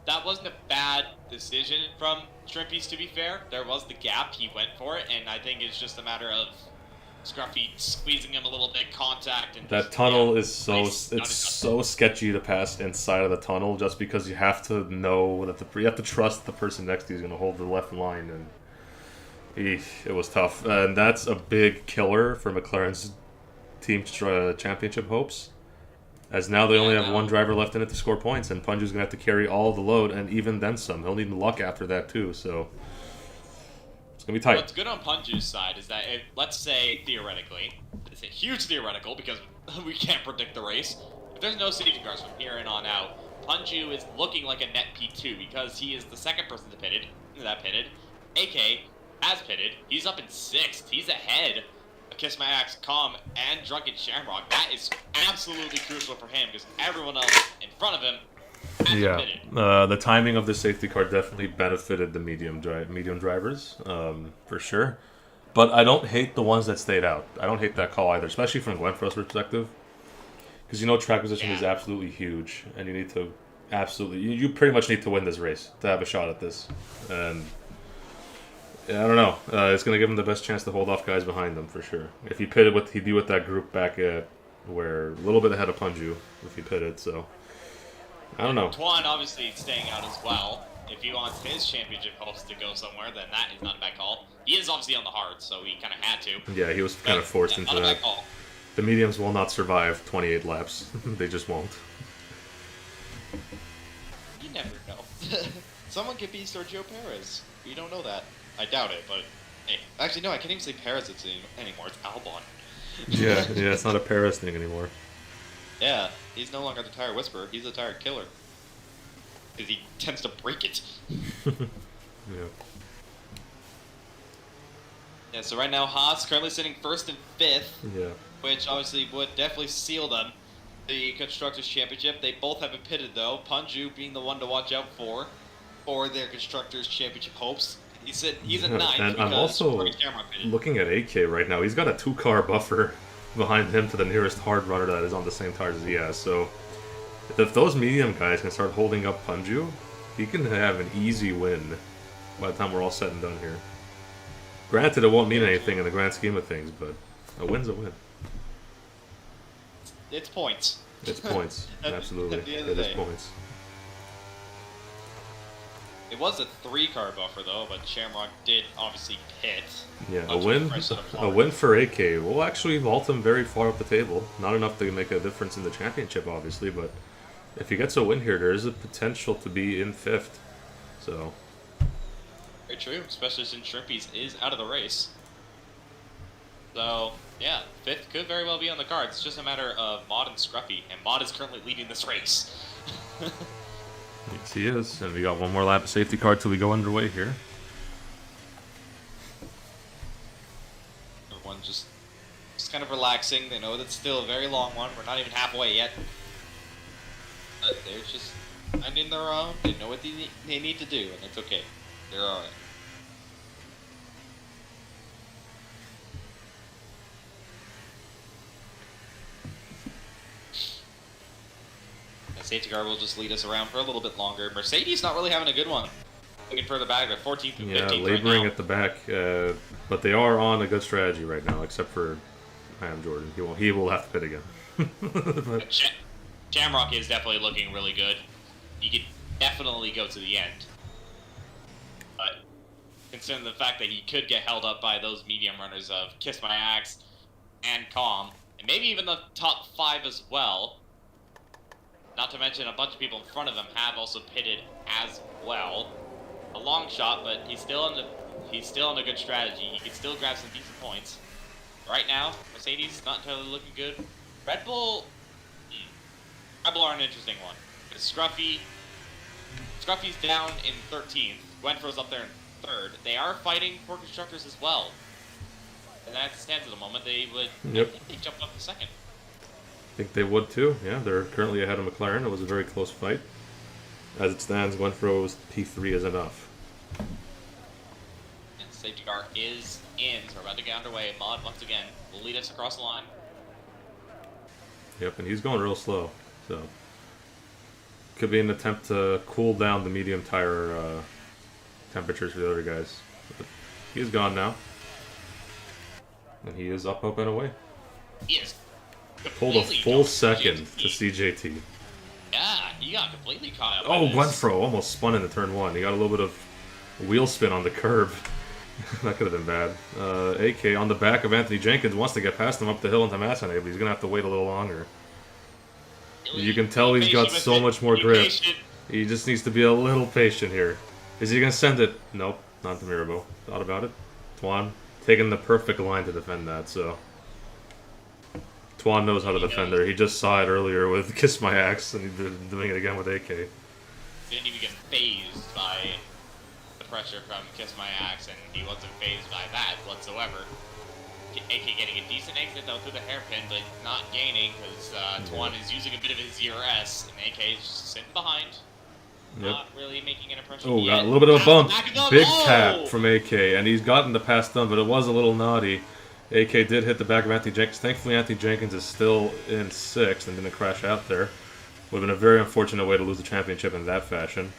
that wasn't a bad decision from Shrimpies, to be fair. There was the gap, he went for it, and I think it's just a matter of Scruffy squeezing him a little bit, contact, and that just, tunnel is so not so sketchy to pass inside of the tunnel, just because you have to know that you have to trust the person next to you is going to hold the left line, and it was tough. And that's a big killer for McLaren's team championship hopes, as now they only have one driver left in it to score points, and Punju's going to have to carry all the load, and even then some. He'll need luck after that too, so it's going to be tight. What's good on Punju's side is that, let's say, theoretically, it's a huge theoretical because we can't predict the race. If there's no safety cars from here and on out, Punju is looking like a net P2 because he is the second person that pitted. AK has pitted. He's up in 6th. He's ahead of Kiss My Axe, Calm, and Drunken Shamrock. That is absolutely crucial for him because everyone else in front of him hasn't pitted. The timing of the safety car definitely benefited the medium drivers, for sure. But I don't hate the ones that stayed out. I don't hate that call either, especially from Gwenfro's perspective. Because track position is absolutely huge, and you need to you pretty much need to win this race to have a shot at this. And yeah, I don't know. It's going to give him the best chance to hold off guys behind them, for sure. If he pitted, he'd be with that group back at where a little bit ahead of Punju if he pitted, so I don't know. Twan obviously staying out as well. If he wants his championship hopes to go somewhere, then that is not a bad call. He is obviously on the hard, so he kind of had to. Yeah, he was kind of forced into that. The mediums will not survive 28 laps. They just won't. You never know. Someone could be Sergio Perez. We don't know that. I doubt it, but hey. Actually, no, I can't even say Perez anymore. It's Albon. Yeah, it's not a Perez thing anymore. Yeah, he's no longer the tire whisperer. He's a tire killer. Because he tends to break it. Yeah. Yeah, so right now, Haas currently sitting 1st and 5th. Yeah. Which obviously would definitely seal them the Constructors' Championship. They both have been pitted, though. Punju being the one to watch out for their Constructors' Championship hopes. He's at 9th. And I'm also looking at AK right now. He's got a 2-car buffer behind him to the nearest hard runner that is on the same tires as he has. So if those medium guys can start holding up Punju, he can have an easy win by the time we're all said and done here. Granted, it won't mean anything in the grand scheme of things, but a win's a win. It's points. It's points. Absolutely. At the end of the day. It is points. It was a 3-car buffer, though, but Shamrock did obviously pit. Yeah, a win for AK will actually vault him very far up the table. Not enough to make a difference in the championship, obviously, but if he gets a win here, there is a potential to be in 5th. So very true, especially since Shrimpies is out of the race. So, yeah, 5th could very well be on the cards. It's just a matter of Mod and Scruffy, and Mod is currently leading this race. Yes, he is. And we got one more lap of safety car till we go underway here. Everyone's just kind of relaxing. They know that's still a very long one. We're not even halfway yet. But they're just finding their own. They know what they need to do, and it's okay. They're alright. Safety car will just lead us around for a little bit longer. Mercedes not really having a good one. Looking further back, they're 14th and 15th. Yeah, laboring at the back, but they are on a good strategy right now, except for Jordan. He will have to pit again. But Shamrock is definitely looking really good. He could definitely go to the end. But considering the fact that he could get held up by those medium runners of Kiss My Axe and Calm, and maybe even the top 5 as well. Not to mention a bunch of people in front of him have also pitted as well. A long shot, but he's still on a good strategy. He can still grab some decent points. Right now, Mercedes not entirely looking good. Red Bull are an interesting one. Because Scruffy's down in 13th. Gwenfro's up there in 3rd. They are fighting for constructors as well. And as it stands at the moment, they would jump up to 2nd. I think they would too. Yeah, they're currently ahead of McLaren. It was a very close fight. As it stands, Gwenfro's P3 is enough. And safety car is in, so we're about to get underway. Mod, once again, will lead us across the line. Yep, and he's going real slow, so Could be an attempt to cool down the medium tire temperatures for the other guys. But he is gone now. And he is up and away. He is Pulled a full second to CJT. Yeah, he got completely caught up. Oh, Gwenfro almost spun into turn 1. He got a little bit of wheel spin on the curb. That could have been bad. AK on the back of Anthony Jenkins wants to get past him up the hill into Massenet, but he's going to have to wait a little longer. You can tell he's got so much more grip. He just needs to be a little patient here. Is he going to send it? Nope, not to Mirabeau. Thought about it. Twan taking the perfect line to defend that, so... Twan knows how to defend there. He just saw it earlier with Kiss My Axe, and he's doing it again with AK. Didn't even get phased by the pressure from Kiss My Axe, and he wasn't phased by that whatsoever. AK getting a decent exit though through the hairpin, but not gaining because Twan is using a bit of his ZRS, and AK is just sitting behind. Yep. Not really making an impression. Oh, yet. got a little bit of a bump. Big Oh! tap from AK, and he's gotten the pass done, but it was a little naughty. AK did hit the back of Anthony Jenkins. Thankfully, Anthony Jenkins is still in 6th and didn't crash out there. Would have been a very unfortunate way to lose the championship in that fashion.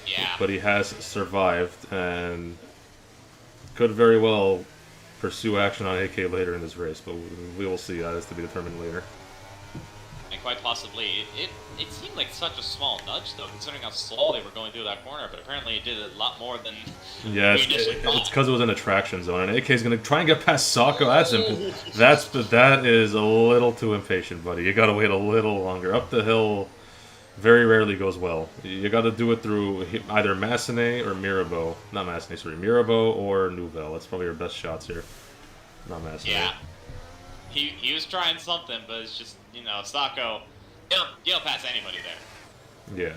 Yeah. But he has survived and could very well pursue action on AK later in this race, but we will see. That is to be determined later. And quite possibly, it seemed like such a small nudge, though, considering how slow they were going through that corner, but apparently it did a lot more than yeah, we initially thought. It's because it was in a traction zone, and AK is going to try and get past Sako. That is a little too impatient, buddy. You got to wait a little longer. Up the hill very rarely goes well. You got to do it through either Massenet or Mirabeau. Not Massenet, sorry. Mirabeau or Nouvelle. That's probably your best shots here. Not Massenet. Yeah. He was trying something, but it's just, you know, Sako, you don't pass anybody there. Yeah.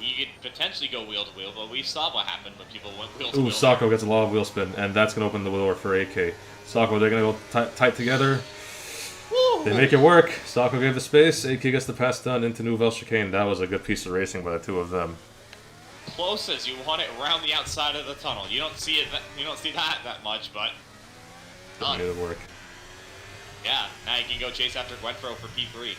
You could potentially go wheel to wheel, but we saw what happened when people went wheel to wheel. Ooh, Sako gets a lot of wheel spin, and that's going to open the door for AK. Sako, they're going to go tight together. Woo! They make it work. Sako gave the space. AK gets the pass done into Nouvelle chicane. That was a good piece of racing by the two of them. Close as you want it around the outside of the tunnel. You don't see it. You don't see that much, but Made it work. yeah. Now you can go chase after Gwenfro for P3.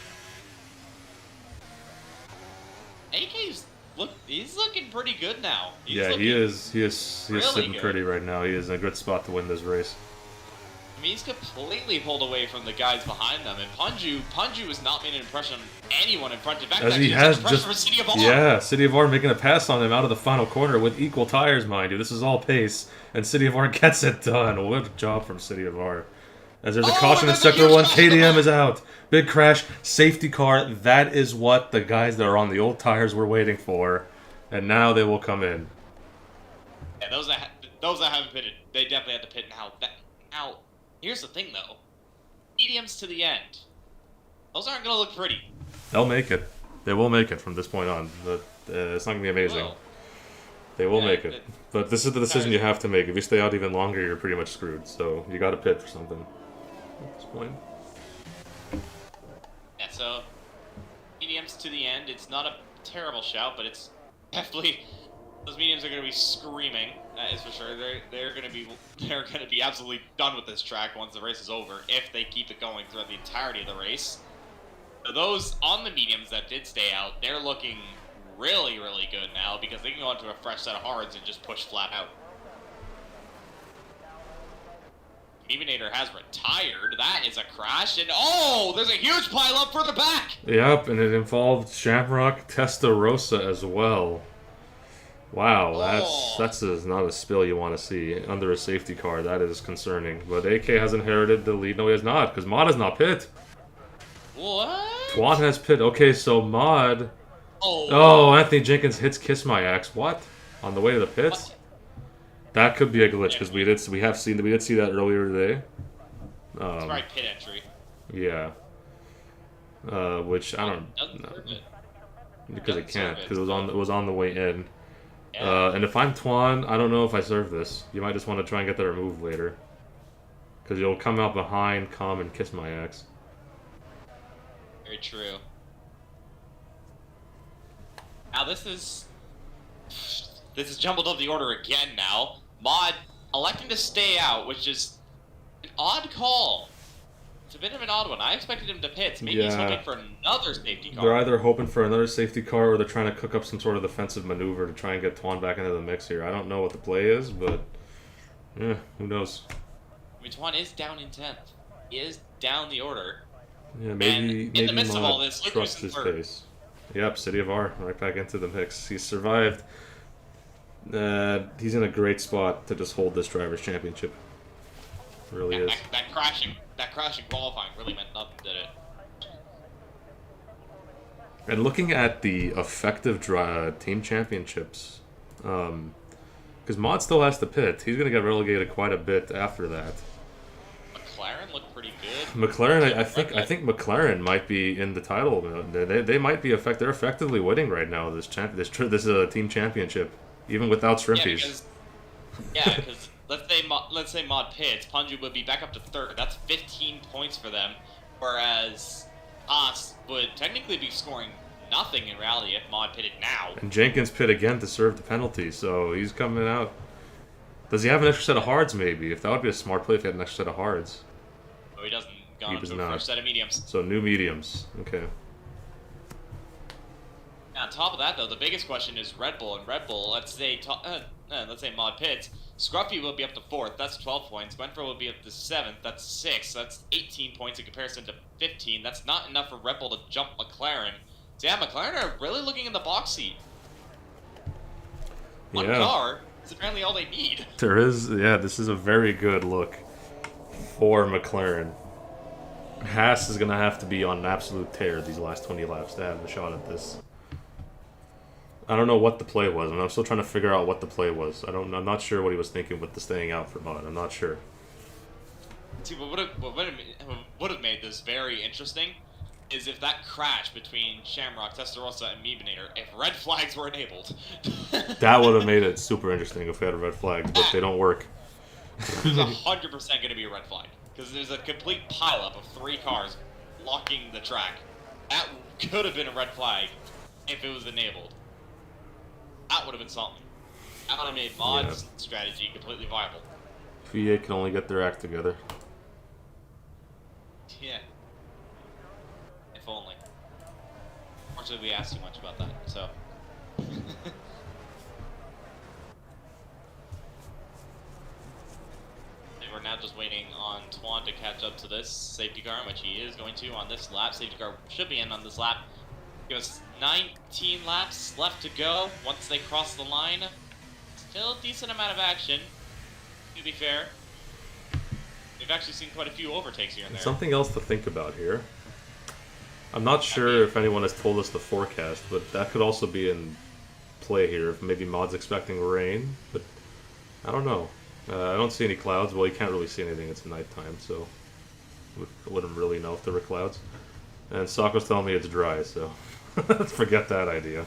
He's looking pretty good now. He is really sitting good. pretty right now. He is in a good spot to win this race. I mean, he's completely pulled away from the guys behind them, and Punju has not made an impression on anyone in front. In fact, As he has just for CityofR. yeah, CityofR making a pass on him out of the final corner with equal tires, mind you. This is all pace, and CityofR gets it done. What a job from CityofR. As there's a caution in Sector 1, KDM is out. Big crash, safety car. That is what the guys that are on the old tires were waiting for, and now they will come in. Yeah, those that haven't pitted, they definitely have to pit now. Now, here's the thing though, mediums to the end. Those aren't gonna look pretty. They'll make it. They will make it from this point on. But it's not gonna be amazing. Well, They will make it. But this is the decision you have to make. If you stay out even longer, you're pretty much screwed. So you got to pit for something at this point. Yeah, so mediums to the end. It's not a terrible shout, but it's definitely those mediums are going to be screaming. That is for sure. They're going to be absolutely done with this track once the race is over, if they keep it going throughout the entirety of the race. So those on the mediums that did stay out, they're looking really, really good now because they can go into a fresh set of hards and just push flat out. Evinator has retired. That is a crash, and oh, there's a huge pileup further back. Yep, and it involved Shamrock Testarossa as well. Wow, that's not a spill you want to see under a safety car. That is concerning. But AK has inherited the lead. No, he has not, because Mod has not pit. What? Twan has pit. Okay, so Mod. Oh, Anthony Jenkins hits Kiss My Axe. What? On the way to the pits? What? That could be a glitch because we did see that earlier today. It's right, pit entry. Yeah. Which I don't know because it can't because it was on the way in. Yeah. And if I'm Twan, I don't know if I serve this. You might just want to try and get that removed later because you'll come out behind, calm, and Kiss My Axe. Very true. Now this is jumbled up the order again now. Mod electing to stay out, which is an odd call a bit of an odd one. I expected him to pit. Maybe he's hoping for another safety car. They're either hoping for another safety car or they're trying to cook up some sort of defensive maneuver to try and get Twan back into the mix here. I don't know what the play is, but yeah, who knows? I mean, Twan is down in 10th. He is down the order. Yeah, maybe in the midst of all Mod this, look trusts who's his in third. pace. Yep, CityofR right back into the mix. He's survived. He's in a great spot to just hold this driver's championship. Really is. That crashing qualifying really meant nothing, did it? And looking at the effective team championships, because Mod still has to pit, he's going to get relegated quite a bit after that. McLaren looked pretty good. McLaren, I think McLaren might be in the title. They might be they're effectively winning right now. This is a team championship, even without Shrimpies. Yeah, because let's say Mod pits, Punju would be back up to third. That's 15 points for them, whereas Haas would technically be scoring nothing in reality if Mod pitted now. And Jenkins pit again to serve the penalty, so he's coming out. Does he have an extra set of hards? Maybe if that would be a smart play if he had an extra set of hards. No, he doesn't. Gone to a fresh set of mediums. So new mediums. Okay. Now, on top of that, though, the biggest question is Red Bull. And Red Bull, let's say Mod pits, Scruffy will be up to 4th. That's 12 points. Gwenfro will be up to 7th. That's 6. That's 18 points in comparison to 15. That's not enough for Red Bull to jump McLaren. So yeah, McLaren are really looking in the box seat. One car is apparently all they need. There is, yeah. This is a very good look for McLaren. Haas is going to have to be on an absolute tear these last 20 laps to have a shot at this. I don't know what the play was, and I'm still trying to figure out what the play was. I'm not sure what he was thinking with the staying out for Mod. I'm not sure. See, what would have made this very interesting is if that crash between Shamrock, Testarossa, and Meebinator, if red flags were enabled. That would have made it super interesting if we had a red flag, but they don't work. There's 100% going to be a red flag. Because there's a complete pileup of 3 cars blocking the track. That could have been a red flag if it was enabled. That would have been something. That would have made Mod's strategy completely viable. VA can only get their act together. Yeah. If only. Unfortunately, we asked too much about that, so. We're now just waiting on Twan to catch up to this safety car, which he is going to on this lap. Safety car should be in on this lap. Give us 19 laps left to go once they cross the line. Still a decent amount of action, to be fair. We've actually seen quite a few overtakes here and there. Something else to think about here. I'm not sure if anyone has told us the forecast, but that could also be in play here. If maybe Mod's expecting rain, but I don't know. I don't see any clouds. Well, you can't really see anything. It's nighttime, so I wouldn't really know if there were clouds. And Sako's telling me it's dry, so let's forget that idea.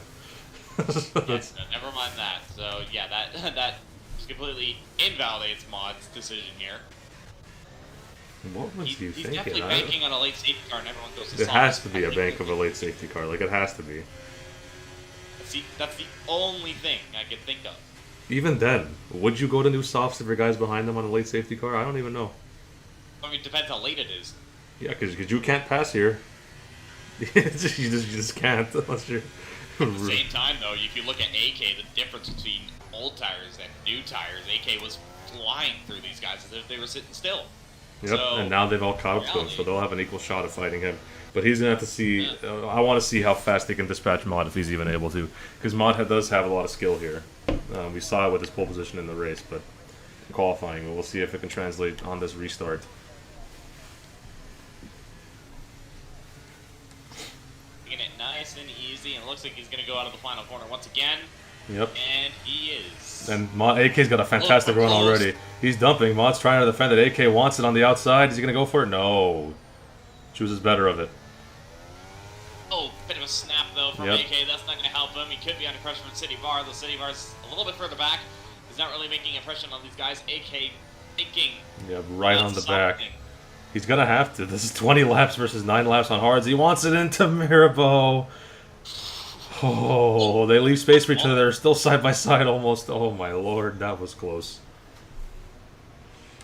Yes, no, never mind that. So yeah, that just completely invalidates Mod's decision here. What was you thinking? He's definitely banking on a late safety car, and everyone goes to It has to be a bank of a late safety car. Like, it has to be. That's the only thing I could think of. Even then, would you go to new softs if your guy's behind them on a late safety car? I don't even know. I mean, it depends how late it is. Yeah, because you can't pass here. you just can't unless you're... At the same time, though, if you look at AK, the difference between old tires and new tires, AK was flying through these guys as if they were sitting still. Yep, so, and now they've all caught up to him, so they'll have an equal shot of fighting him. But he's going to have to see... I want to see how fast he can dispatch Mod if he's even able to. Because Mod does have a lot of skill here. We saw it with his pole position in the race, but in qualifying, we'll see if it can translate on this restart. Taking it nice and easy, and it looks like he's going to go out of the final corner once again. Yep. And he is. And AK's got a fantastic run already. He's dumping. Mod's trying to defend it. AK wants it on the outside. Is he going to go for it? No. Chooses better of it. Oh, bit of a snap, though, from AK. That's not going to help him. He could be under pressure from CityofR. The CityofR's a little bit further back. He's not really making impression on these guys. AK thinking. Yeah, right on the back. He's going to have to. This is 20 laps versus 9 laps on hards. He wants it into Mirabeau. Oh, they leave space for each other. They're still side by side almost. Oh, my lord. That was close.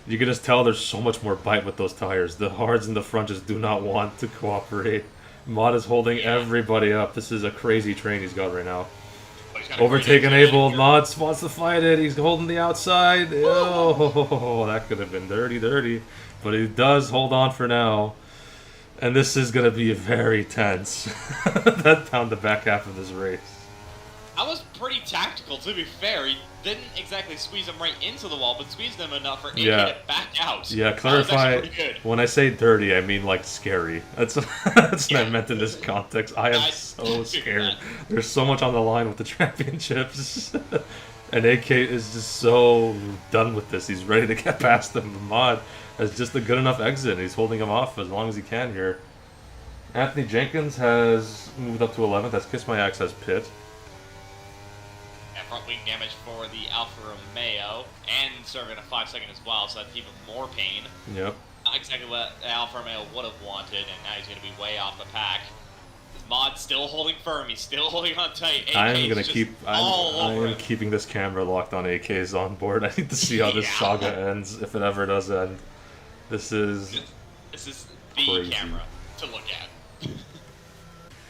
You can just tell there's so much more bite with those tires. The hards in the front just do not want to cooperate. Mod is holding everybody up. This is a crazy train he's got right now. Overtake enabled. Mod wants to fight it. He's holding the outside. Oh, that could have been dirty. But he does hold on for now. And this is going to be very tense. That down the back half of this race. I was pretty tactical, to be fair. He didn't exactly squeeze him right into the wall, but squeezed him enough for AK to back out. Yeah, clarify. When I say dirty, I mean like scary. That's what I meant in this context. I am so scared. There's so much on the line with the championships. And AK is just so done with this. He's ready to get past him. The Mod has just a good enough exit. He's holding him off as long as he can here. Anthony Jenkins has moved up to 11th. That's Kiss My Axe has pit. Front wing damage for the Alfa Romeo, and serving a 5-second as well, so that's even more pain. Yep. Not exactly what the Alfa Romeo would have wanted, and now he's going to be way off the pack. This Mod still holding firm, he's still holding on tight. I'm keeping this camera locked on AK's on board. I need to see how this saga ends, if it ever does end. This is the crazy camera to look at.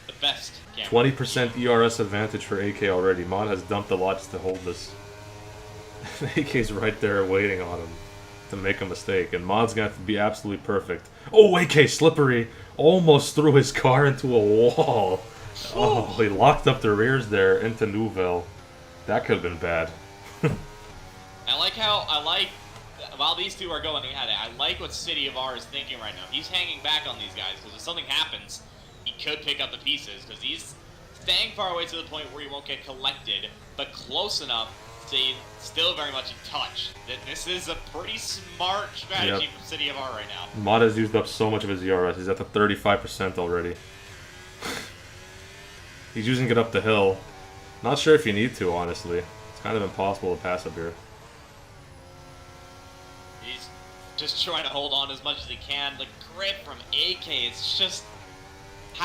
The best. 20% ERS advantage for AK already. Mod has dumped a lot just to hold this. AK's right there waiting on him to make a mistake, and Mod's gonna have to be absolutely perfect. Oh, AK slippery! Almost threw his car into a wall. Oh, he locked up the rears there into Nouvelle. That could have been bad. While these two are going at it, I like what CityofR is thinking right now. He's hanging back on these guys, because if something happens, he could pick up the pieces, because he's staying far away to the point where he won't get collected, but close enough to stay still very much in touch. This is a pretty smart strategy from CityofR right now. Mod has used up so much of his ERS. He's at the 35% already. He's using it up the hill. Not sure if you need to, honestly. It's kind of impossible to pass up here. He's just trying to hold on as much as he can. The grip from AK, it's just...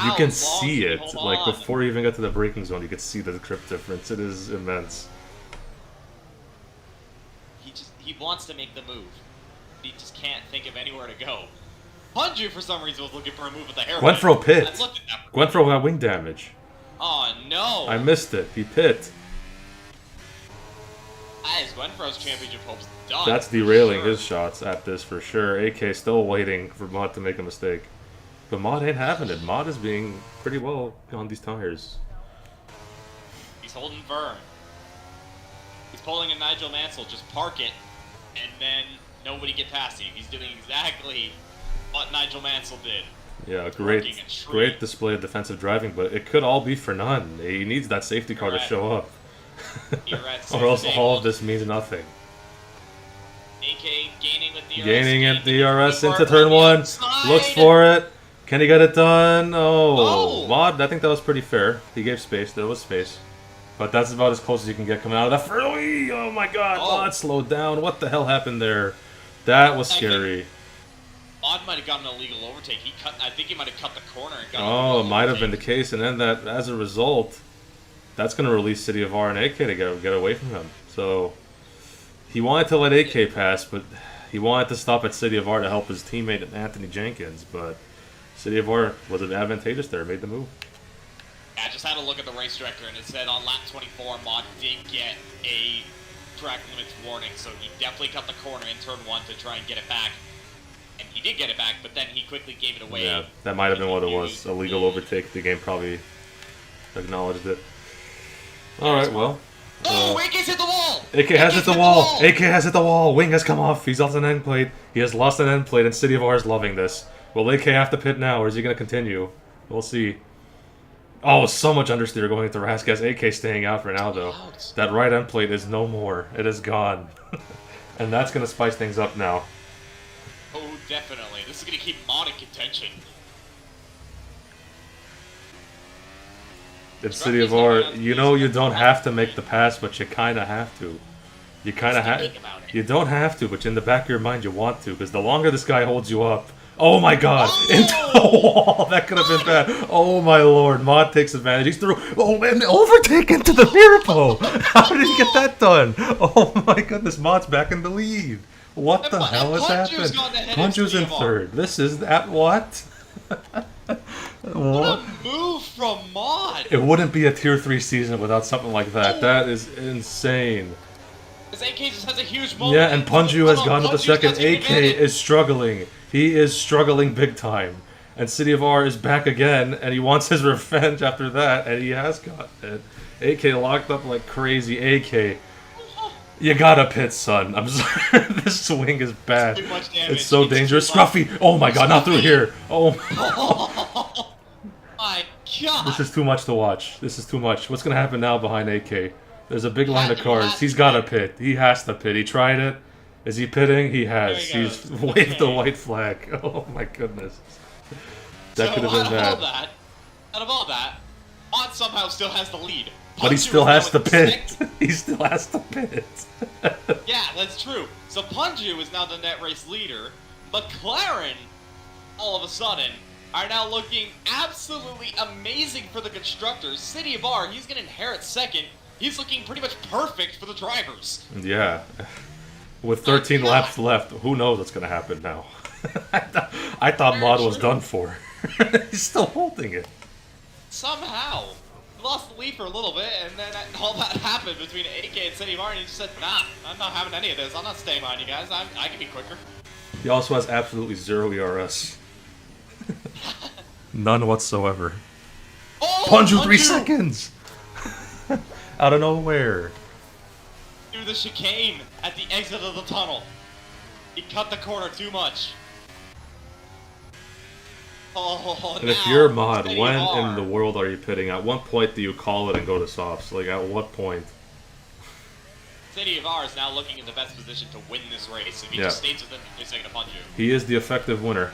You can see it, like before you even get to the braking zone, you can see the grip difference. It is immense. He wants to make the move. He just can't think of anywhere to go. Hunju, for some reason, was looking for a move with the hair. Gwenfro pit. Gwenfro got wing damage. Oh no! I missed it. He pit. As Gwenfro's championship hopes done. That's derailing his shots at this for sure. AK still waiting for Mod to make a mistake. But Mod ain't having it. Mod is being pretty well on these tires. He's holding firm. He's pulling a Nigel Mansell, just park it, and then nobody get past him. He's doing exactly what Nigel Mansell did. Yeah, great display of defensive driving, but it could all be for none. He needs that safety car to show up. Or else all of this means nothing. AK gaining with the Gaining at the DRS into turn 1. Looks for it. Can he get it done? Oh, Mod, I think that was pretty fair. He gave space. There was space. But that's about as close as you can get coming out of that first. Oh my god, Mod slowed down. What the hell happened there? That was scary. Mod might have gotten an illegal overtake. I think he might have cut the corner and got it might have been the case. And then that, as a result, that's going to release CityofR and AK to get away from him. So he wanted to let AK pass, but he wanted to stop at CityofR to help his teammate Anthony Jenkins. But CityofR was advantageous there, made the move. I just had a look at the race director, and it said on lap 24, Mod did get a track limits warning, so he definitely cut the corner in turn 1 to try and get it back. And he did get it back, but then he quickly gave it away. Yeah, that might have been what it was. A legal overtake. The game probably acknowledged it. Alright, well. Oh, AK's hit the wall! AK has hit the wall! AK has hit the wall! Wing has come off. He's lost an end plate. He has lost an end plate, and CityofR is loving this. Will AK have to pit now, or is he going to continue? We'll see. Oh, so much understeer going into Raskas. AK staying out for now, though. That right end plate is no more. It is gone. And that's going to spice things up now. Oh, definitely. This is going to keep Mod in contention. In CityofR, you know you don't have to make the pass, but you kind of have to. You kind of have. You don't have to, but in the back of your mind you want to, because the longer this guy holds you up. Oh my god! Into the wall! That could have been bad. Oh my lord! Mod takes advantage. He's through. Oh, and overtake into the Mirapo! How did he get that done? Oh my goodness! Mod's back in the lead. What the hell has happened? Punju's in third. This is that what? What a move from Mod! It wouldn't be a tier 3 season without something like that. Oh. That is insane. This AK just has a huge moment. Yeah, and Punju has gone to the second. AK is struggling. He is struggling big time. And CityofR is back again, and he wants his revenge after that, and he has got it. AK locked up like crazy. AK, you gotta pit, son. I'm sorry. This swing is bad. Too much damage. It's so dangerous. Scruffy! Oh my god, not through here. Oh my god. This is too much to watch. This is too much. What's gonna happen now behind AK? There's a big line of cars. He's gotta pit. He has to pit. He tried it. Is he pitting? He has. He's waved the white flag. Oh my goodness. That could have been bad. Out of all that, Mod somehow still has the lead. But he still has to pit. He still has to pit. Yeah, that's true. So Punju is now the net race leader. McLaren, all of a sudden, are now looking absolutely amazing for the constructors. CityofR, he's going to inherit second. He's looking pretty much perfect for the drivers. Yeah. With 13 laps left, who knows what's going to happen now. I thought Mod was done for. He's still holding it. Somehow. He lost the lead for a little bit, and then all that happened between AK and CityofR, and he just said, nah, I'm not having any of this. I'm not staying behind you guys. I can be quicker. He also has absolutely 0 ERS. None whatsoever. Oh, Punju 3 seconds! Out of nowhere. Through the chicane at the exit of the tunnel. He cut the corner too much. Oh, and if you're Mod, when in the world are you pitting? At what point do you call it and go to softs? Like, at what point? CityofR is now looking in the best position to win this race. If he just stays with him, he's going to punch you. He is the effective winner.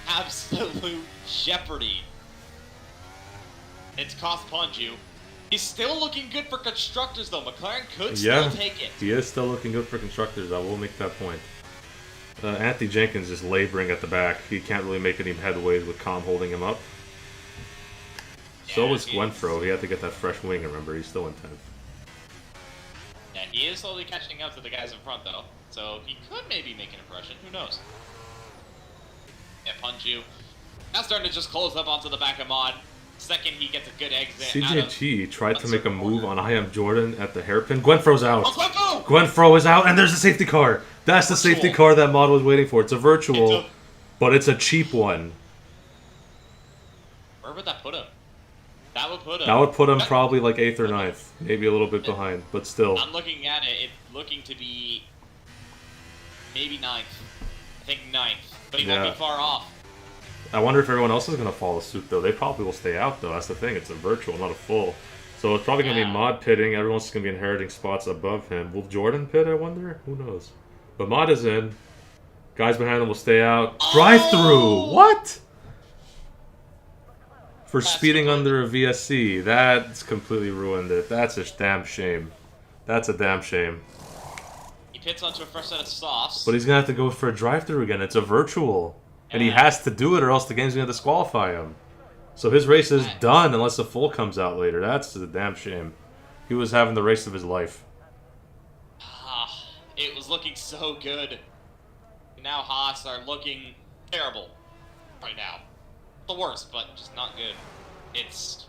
Absolute jeopardy. It's cost Punju. He's still looking good for constructors, though. McLaren could still take it. He is still looking good for constructors. I will make that point. Anthony Jenkins is laboring at the back. He can't really make any headways with Com holding him up. Yeah, so was Gwenfro. He had to get that fresh wing, remember. He's still in 10th. Yeah, he is slowly catching up to the guys in front, though. So he could maybe make an impression. Who knows? Yeah, Punju. Now starting to just close up onto the back of Mod. Second, he gets a good exit. CJG tried to make a move on I Am Jordan at the hairpin. Gwenfro's out. Oh, Gwenfro is out, and there's a safety car. That's the safety car that Mod was waiting for. It's a virtual, but it's a cheap one. Where would that put him? That would put him probably like 8th or 9th. Maybe a little bit behind, but still. I'm looking at it. It's looking to be maybe 9th. I think 9th. But he won't be far off. I wonder if everyone else is going to follow suit, though. They probably will stay out, though. That's the thing. It's a virtual, not a full. So it's probably going to be Mod pitting. Everyone's going to be inheriting spots above him. Will Jordan pit, I wonder? Who knows? But Mod is in. Guys behind him will stay out. Oh! Drive-through! What? For speeding under a VSC. That's completely ruined it. That's a damn shame. That's a damn shame. He pits onto a fresh set of softs. But he's going to have to go for a drive-through again. It's a virtual. And he has to do it or else the game's going to disqualify him. So his race is done unless the full comes out later. That's a damn shame. He was having the race of his life. It was looking so good. Now Haas are looking terrible right now. The worst, but just not good. It's...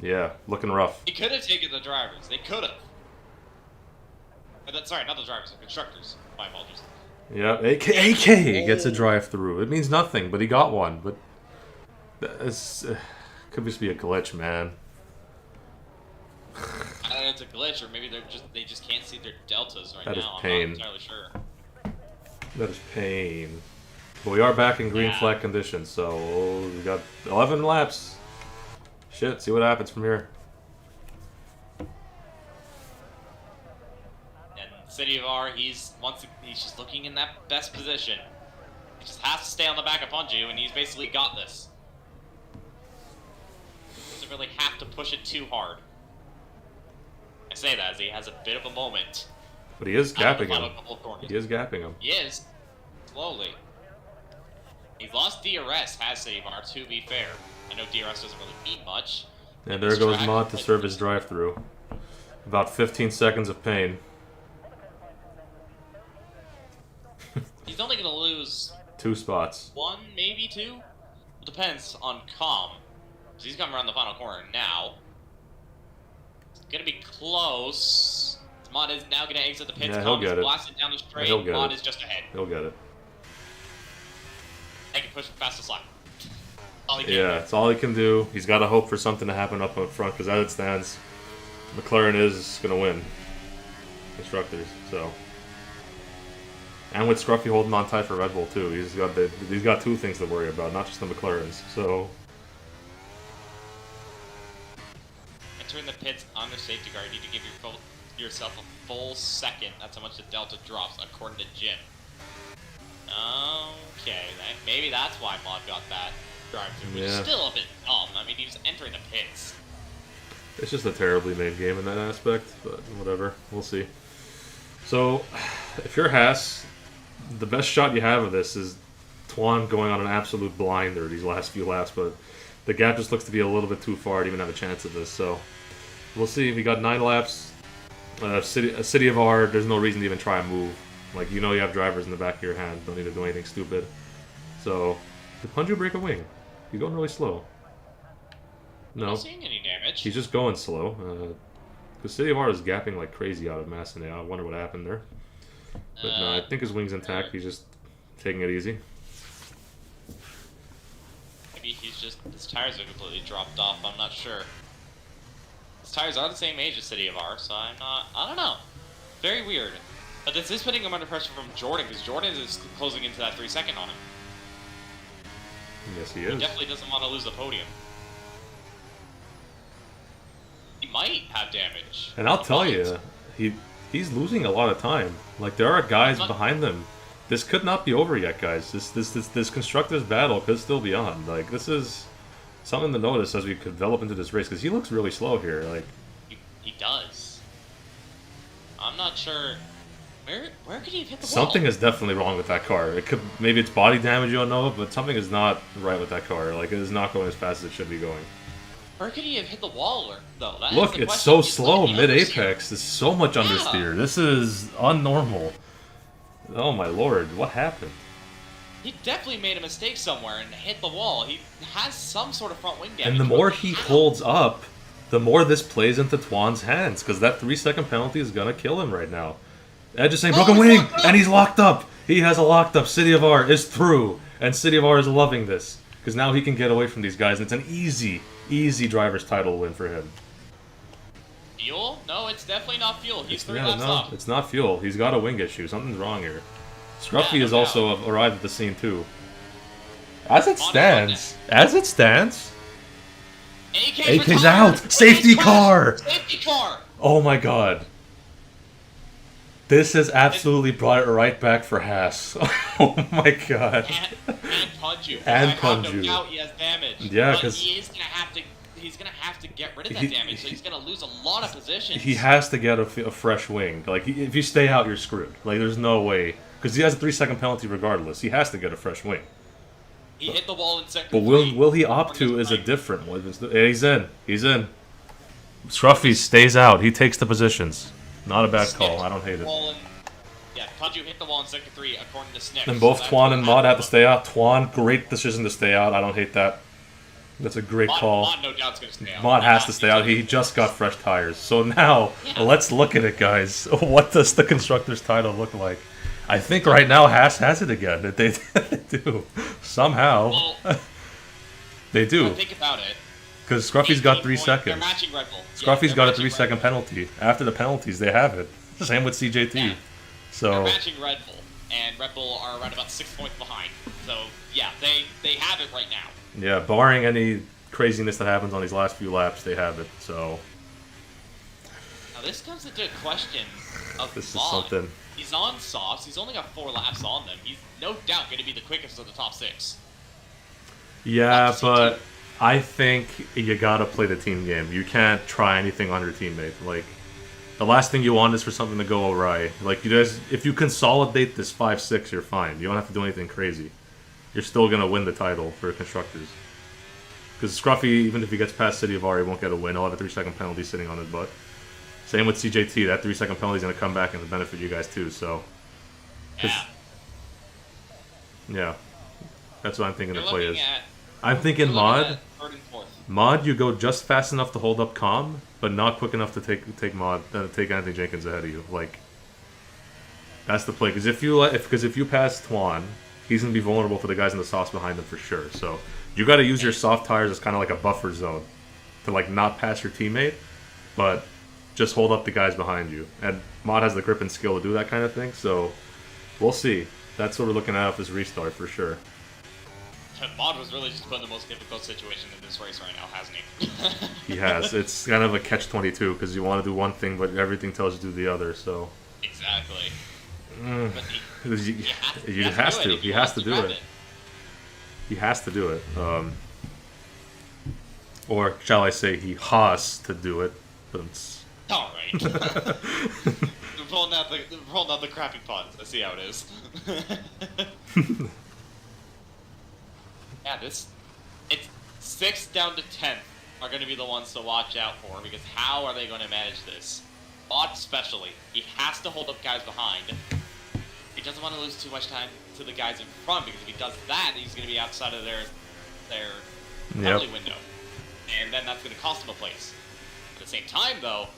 Yeah, looking rough. He could have taken the drivers. They could have. Sorry, not the drivers, the constructors. My apologies. Yeah, AK gets a drive-through. It means nothing, but he got one. But it's could just be a glitch, man. I don't know if it's a glitch, or maybe they just can't see their deltas right now. That is pain. I'm not entirely sure. That is pain. But we are back in green flag conditions, so we got 11 laps. Shit, see what happens from here. CityofR, he's just looking in that best position. He just has to stay on the back of Punju, and he's basically got this. He doesn't really have to push it too hard. I say that as he has a bit of a moment. But he is gapping him. He is gapping him. He is. Slowly. He's lost DRS, has CityofR, to be fair. I know DRS doesn't really mean much. And there goes Mod to serve his drive-through. About 15 seconds of pain. lose 2 spots. 1, maybe 2. It depends on Calm. Because he's coming around the final corner now. It's gonna be close. Mod is now gonna exit the pits. Yeah, he'll Calm is get it. blasted down the straight. He'll get Mod it. is just ahead. He'll get it. They can push the fastest lap. All he can Yeah, it's all he can do. He's got to hope for something to happen up front, because as it stands, McLaren is going to win constructors. So, and with Scruffy holding on tight for Red Bull too, he's got 2 things to worry about, not just the McLarens. So, entering the pits on the safety car, you need to give yourself a full second. That's how much the delta drops, according to Jim. Okay, maybe that's why Mod got that drive-through, which is still a bit dumb. I mean, he was entering the pits. it's just a terribly made game in that aspect, but whatever. We'll see. So, if you're Haas, the best shot you have of this is Twan going on an absolute blinder these last few laps, but the gap just looks to be a little bit too far to even have a chance of this. So, we'll see. We got 9 laps. CityofR, there's no reason to even try and move. Like, you know you have drivers in the back of your hand. Don't need to do anything stupid. So, did Punju break a wing? He's going really slow. I'm No. not seeing any damage. He's just going slow. Because CityofR is gapping like crazy out of Massenet. I wonder what happened there. But no, I think his wing's intact. He's just taking it easy. Maybe his tires are completely dropped off. I'm not sure. His tires are the same age as CityofR, so I don't know. Very weird. But this is putting him under pressure from Jordan, because Jordan is closing into that 3-second on him. Yes, he He is. definitely doesn't want to lose the podium. He might have damage. And I'll tell you, he's losing a lot of time. Like, there are guys behind them. This could not be over yet, guys. This constructors battle could still be on. Like, this is something to notice as we develop into this race, because he looks really slow here. Like, he does. I'm not sure. Where could he have hit the wall? something is definitely wrong with that car. It could, maybe it's body damage, you don't know, but something is not right with that car. Like, it is not going as fast as it should be going. Where could he have hit the wall, though? That Look, is the it's question. so He's slow looking mid-apex. There's so much understeer. This is unnormal. Oh my lord, what happened? He definitely made a mistake somewhere and hit the wall. He has some sort of front wing damage. And the more he holds up, the more this plays into Twan's hands, because that 3-second penalty is gonna kill him right now. Edge is saying broken wing, and he's locked up. He has a locked up. CityofR is through, and CityofR is loving this, because now he can get away from these guys, and it's an easy driver's title win for him. Fuel? No, it's definitely not fuel. He's 3 laps no, off. it's not fuel. He's got a wing issue. Something's wrong here. Scruffy Yeah, has no also arrived at the scene too. As it stands, AK's out. Safety car. Safety car. Oh my god. This has absolutely brought it right back for Haas. Oh my god. And Punju. And I have Punju. no doubt he has damage. Yeah, but 'cause he's gonna have to get rid of that damage, so he's gonna lose a lot of positions. He has to get a fresh wing. Like, if you stay out, you're screwed. Like, there's no way. Because he has a 3-second penalty regardless. He has to get a fresh wing. He hit the wall in second. But will he opt to is a different one. He's in. He's in. Scruffy stays out. He takes the positions. Not a bad call. I don't hate it. Yeah, Punju hit the wall in sector 3 according to Snips. And both Twan and Mod have to stay out. Twan, great decision to stay out. I don't hate that. That's a great call. Mod no doubt's gonna stay out. Mod has to stay out. He just got fresh tires. So now, let's look at it, guys. What does the Constructors title look like? I think right now Haas has it again. They do. Somehow. Well, they do. think about it. Because Scruffy's got 3 They're seconds. matching Red Bull. Scruffy's got a matching 3-second Red Bull. penalty. After the penalties, they have it. Same with CJT. Yeah. They're So matching Red Bull, and Red Bull are around about 6 points behind. So, yeah, they have it right now. yeah, barring any craziness that happens on these last few laps, they have it. So Now, this comes into a question of this is Mod. something. He's on softs. He's only got 4 laps on them. He's no doubt going to be the quickest of the top 6. Yeah, but I think you gotta play the team game. You can't try anything on your teammate. Like, the last thing you want is for something to go awry. Like, you guys, if you consolidate this 5-6, you're fine. You don't have to do anything crazy. You're still gonna win the title for constructors. Because Scruffy, even if he gets past CityofR, he won't get a win. He'll have a 3-second penalty sitting on his butt. Same with CJT. That 3-second penalty is gonna come back and benefit you guys too. So, Yeah. Yeah, that's what I'm thinking You're the play is. looking at I'm thinking you're looking mod. at third and fourth. Mod, you go just fast enough to hold up Calm, but not quick enough to take Anthony Jenkins ahead of you. Like, that's the play. Because if you pass Twan, he's gonna be vulnerable for the guys in the softs behind him for sure. So you got to use your soft tires as kind of like a buffer zone to like not pass your teammate, but just hold up the guys behind you. And Mod has the grip and skill to do that kind of thing. So we'll see. That's what we're looking at with this restart for sure. Mod was really just put in the most difficult situation in this race right now, hasn't he? He has. It's kind of a catch-22 because you want to do one thing, but everything tells you to do the other. So Exactly. But He has to. He has to do grab it. He has to do it. Or shall I say, he has to do it. But it's... All right. We're rolling out the crappy puns. I see how it is. Yeah, it's 6th down to 10th are going to be the ones to watch out for, because how are they going to manage this? Mod especially, he has to hold up guys behind. He doesn't want to lose too much time to the guys in front, because if he does that, he's going to be outside of their penalty window, and then that's going to cost him a place. At the same time, though,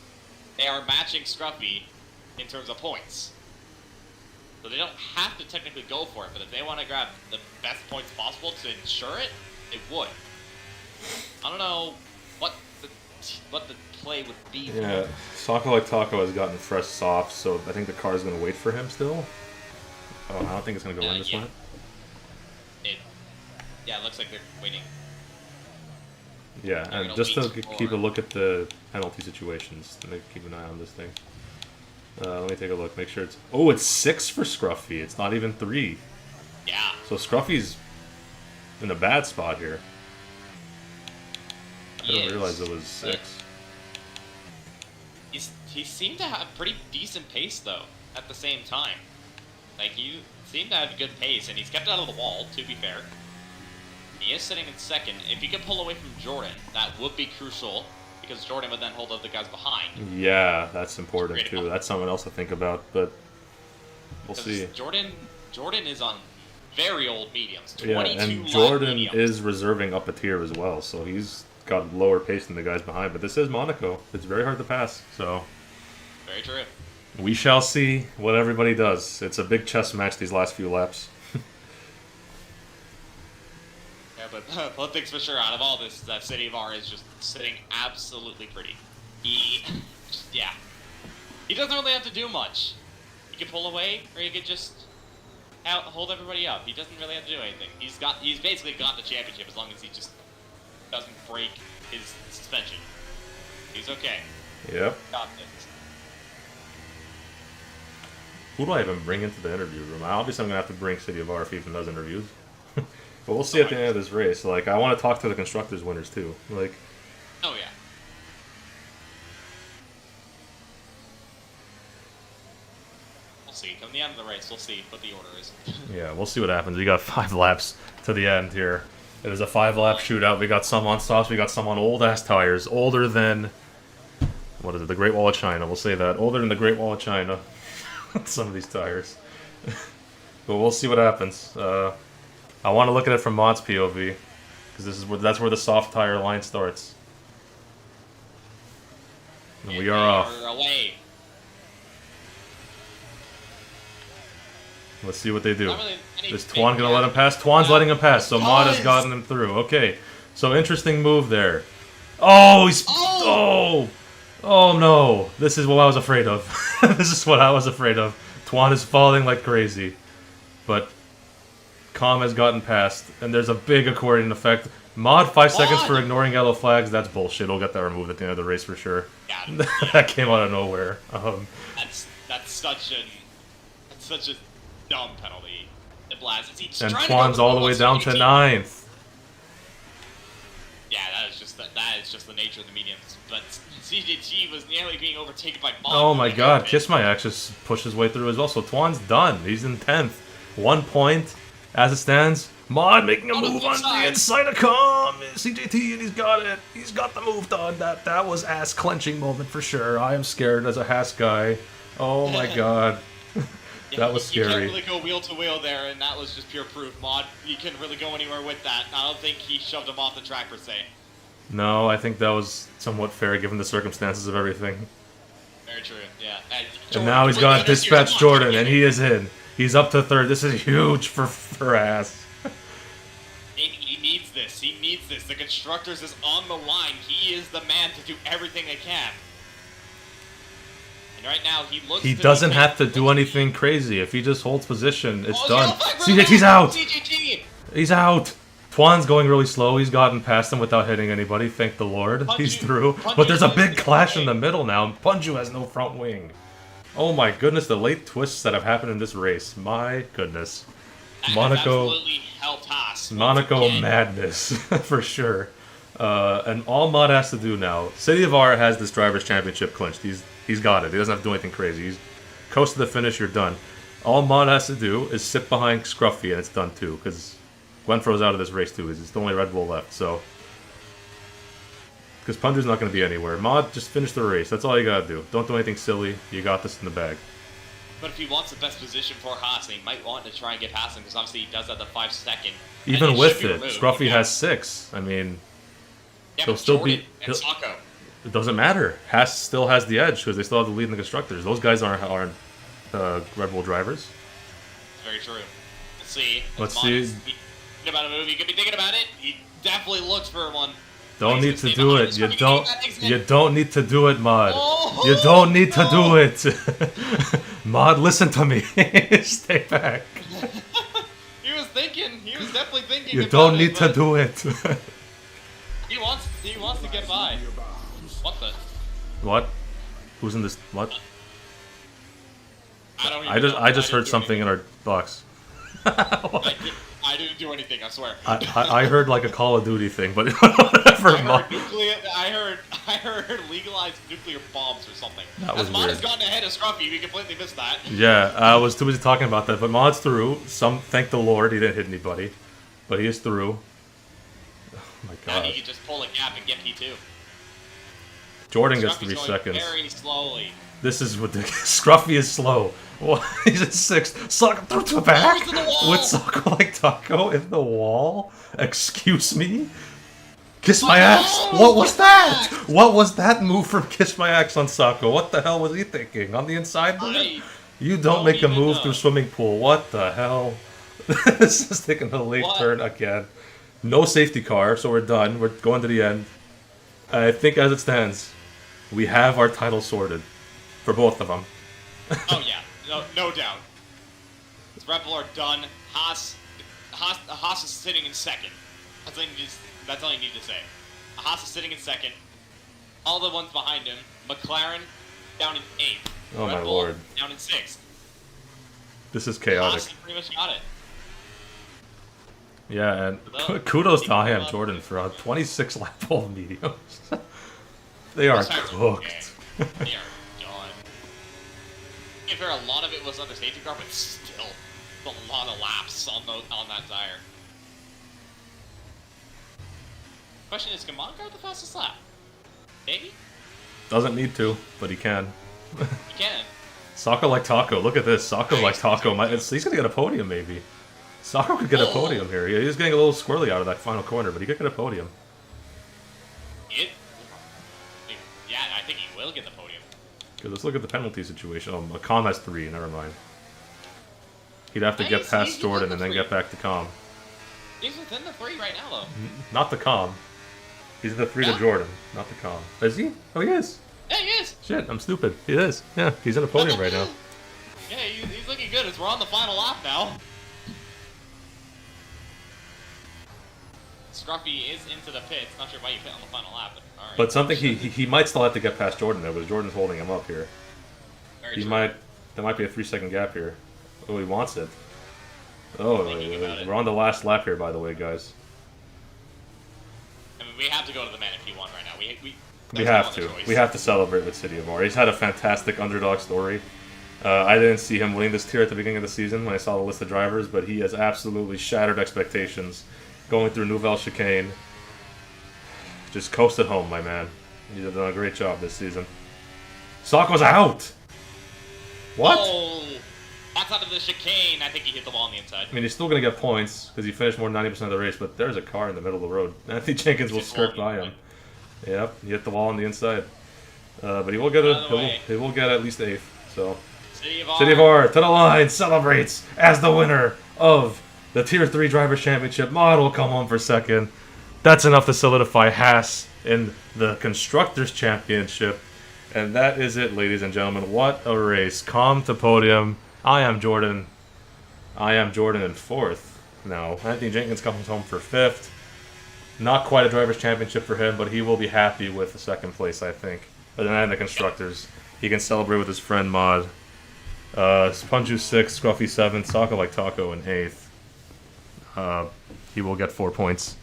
they are matching Scruffy in terms of points. So they don't have to technically go for it, but if they want to grab the best points possible to ensure it, they would. I don't know what the play would be. Yeah, Soccer Like Taco has gotten fresh soft, so I think the car is going to wait for him still. Oh, I don't think it's going to go in this one. It looks like they're waiting. Yeah, They're and just to wait keep a for- look at the penalty situations, keep an eye on this thing. Let me take a look, make sure it's... Oh, it's 6 for Scruffy. It's not even 3. Yeah. So Scruffy's in a bad spot here. I didn't realize it was 6. He seemed to have pretty decent pace, though, at the same time. Like, you seem to have good pace, and he's kept out of the wall, to be fair. He is sitting in 2nd. If he could pull away from Jordan, that would be crucial, because Jordan would then hold up the guys behind. Yeah, that's important too. That's something else to think about, but we'll see. Jordan is on very old mediums. Yeah, 22 and Jordan mediums. is reserving up a tier as well, so he's got lower pace than the guys behind. But this is Monaco. It's very hard to pass, so... Very true. We shall see what everybody does. It's a big chess match these last few laps. Yeah, but one thing's for sure, out of all this, that CityofR is just sitting absolutely pretty. He doesn't really have to do much. He can pull away, or he could just hold everybody up. He doesn't really have to do anything. He's basically got the championship as long as he just doesn't break his suspension. He's okay. Yep. Got this. Who do I even bring into the interview room? Obviously, I'm going to have to bring CityofR if he even does interviews. But we'll see at the end of this race. Like, I want to talk to the constructors winners too. Like, oh yeah. We'll see. Come the end of the race, we'll see what the order is. yeah, we'll see what happens. We got 5 laps to the end here. It was a 5-lap shootout. We got some on softs. We got some on old-ass tires. Older than... What is it? The Great Wall of China. We'll say that. Older than the Great Wall of China. Some of these tires. But we'll see what happens. I want to look at it from Mod's POV, because that's where the soft tire line starts. And we are off. Away. Let's see what they do. Not really Is Twan going to let him pass? Twan's letting him pass, so Mod has gotten him through. Okay, so interesting move there. Oh, he's... Oh no. This is what I was afraid of. This is what I was afraid of. Twan is falling like crazy. But Calm has gotten past, and there's a big accordion effect. Mod 5 seconds for ignoring yellow flags. That's bullshit. We'll get that removed at the end of the race for sure. Yeah. That came out of nowhere. That's such a dumb penalty. It blasts. And Twan's all the way down to 9th. Yeah, that is just the nature of the mediums. But CJT was nearly being overtaken by Mod. Oh my god, Kiss My Axe just pushed his way through as well. So Twan's done. He's in 10th. 1 point as it stands. Mod making a move on the inside of Calm. CJT, and he's got it. He's got the move done. That was ass clenching moment for sure. I am scared as a Haas guy. Oh my god. That was You scary. can't really go wheel to wheel there, and that was just pure proof. Mod, you couldn't really go anywhere with that. I don't think he shoved him off the track per se. No, I think that was somewhat fair given the circumstances of everything. Very true, yeah. And now he's got dispatch Jordan, and he is in. He's up to third. This is huge for Haas. He needs this. He needs this. The Constructors is on the line. He is the man to do everything they can. And right now, he looks. He doesn't have to do anything crazy. If he just holds position, it's done. See, CJT, he's out. CJT. He's out. Twan's going really slow. He's gotten past him without hitting anybody. Thank the Lord. He's through. But there's a big clash in the middle now. Punju has no front wing. Oh my goodness, the late twists that have happened in this race. My goodness. Monaco. Absolutely helped Haas. Monaco madness, for sure. And all Mod has to do now, CityofR has this Drivers' Championship clinched. He's got it. He doesn't have to do anything crazy. He's coast to the finish, you're done. All Mod has to do is sit behind Scruffy, and it's done too, because Gwenfro's out of this race too. It's the only Red Bull left, so... Because Punju's not going to be anywhere. Mod, just finish the race. That's all you gotta do. Don't do anything silly. You got this in the bag. But if he wants the best position for Haas, he might want to try and get past him, because obviously he does have the 5-second. Even with it, Scruffy has 6. I mean, yeah, he'll still Jordan be... and Sacco. It doesn't matter. Haas still has the edge, because they still have the lead in the Constructors. Those guys aren't Red Bull drivers. Very true. Let's see. Let's see. Thinking about a move. He could be thinking about it. He definitely looks for one. Don't need to do it. You don't need to do it, Mod. Oh, You don't need to do it. Mod, listen to me. Stay back. He was thinking. He was definitely thinking. You don't need to do it. He wants to get by. What the? What? Who's in this? What? I don't even know. I just heard something in our box. I didn't do anything, I swear. I heard like a Call of Duty thing, but whatever. I heard legalized nuclear bombs or something. That was As Mod weird. has gotten ahead of Scruffy, we completely missed that. Yeah, I was too busy talking about that, but Mod's through. Thank the Lord, he didn't hit anybody, but he is through. Oh my Now god. he can just pull a gap and get P2. Jordan gets Scruffy's 3 going seconds. very slowly. This is ridiculous. Scruffy is slow. He's at 6th. Socko through to the back? he's in the wall! With Socko like Taco in the wall? Excuse me? Kiss my ass? What was that? What was that move from Kiss my ass on Socko? What the hell was he thinking? On the inside? You don't make a move through swimming pool. What the hell? This is taking a late turn again. No safety car, so we're done. We're going to the end. I think as it stands, we have our title sorted. For both of them. Oh yeah, no doubt. This Red Bull are done. Haas is sitting in second. That's all you need to say. Haas is sitting in second. All the ones behind him. McLaren down in 8th. Oh Red my Bull lord. down in 6th. This is chaotic. Haas pretty much got it. Yeah, and Well, kudos to I Am Jordan for a 26 lap full of mediums. They are cooked. They are done. If there a lot of it was on the safety car, but still a lot of laps on that tire. Question is, can Monaco have the fastest lap? Maybe? Doesn't need to, but he can. He can. Socko like Taco. Look at this. Socko like Taco. He's gonna get a podium, maybe. Socko could get a podium here. He's getting a little squirrely out of that final corner, but he could get a podium. Yeah, I think he will get the podium. Okay, let's look at the penalty situation. Oh, Calm has 3. Never mind. He'd have to get past Jordan and then get back to Calm. He's within the 3 right now, though. Not the Calm. He's in the 3 to Jordan, not the Calm. Is he? Oh, he is. Yeah, he is. Shit, I'm stupid. He is. Yeah, he's in a podium right now. Yeah, he's looking good as we're on the final lap now. Scruffy is into the pits. Not sure why you pit on the final lap, but alright. But something he might still have to get past Jordan though, because Jordan's holding him up here. Very He true. might. There might be a 3-second gap here. Oh, he wants it. Oh, we're on the last lap here, by the way, guys. I mean, we have to go to the man if you want right now. We have to. We have to celebrate with CityofR. He's had a fantastic underdog story. I didn't see him winning this tier at the beginning of the season when I saw the list of drivers, but he has absolutely shattered expectations going through Nouvelle Chicane. Just coasted home, my man. You've done a great job this season. Socko's out! What? Oh, that's out of the chicane. I think he hit the wall on the inside. I mean, he's still going to get points because he finished more than 90% of the race, but there's a car in the middle of the road. Anthony Jenkins will skirt by him. Yep, he hit the wall on the inside. But he will get he will get at least 8th. So CityofR to the line celebrates as the winner of the Tier 3 Drivers' Championship. Mod will come home for 2nd. That's enough to solidify Haas in the Constructors' Championship. And that is it, ladies and gentlemen. What a race. Calm to podium. I am Jordan in 4th. Now, Anthony Jenkins comes home for 5th. Not quite a Drivers' Championship for him, but he will be happy with the 2nd place, I think. But then the Constructors, he can celebrate with his friend Mod. Sponju 6th, Scruffy 7th, Soccer Like Taco in 8th. He will get 4 points.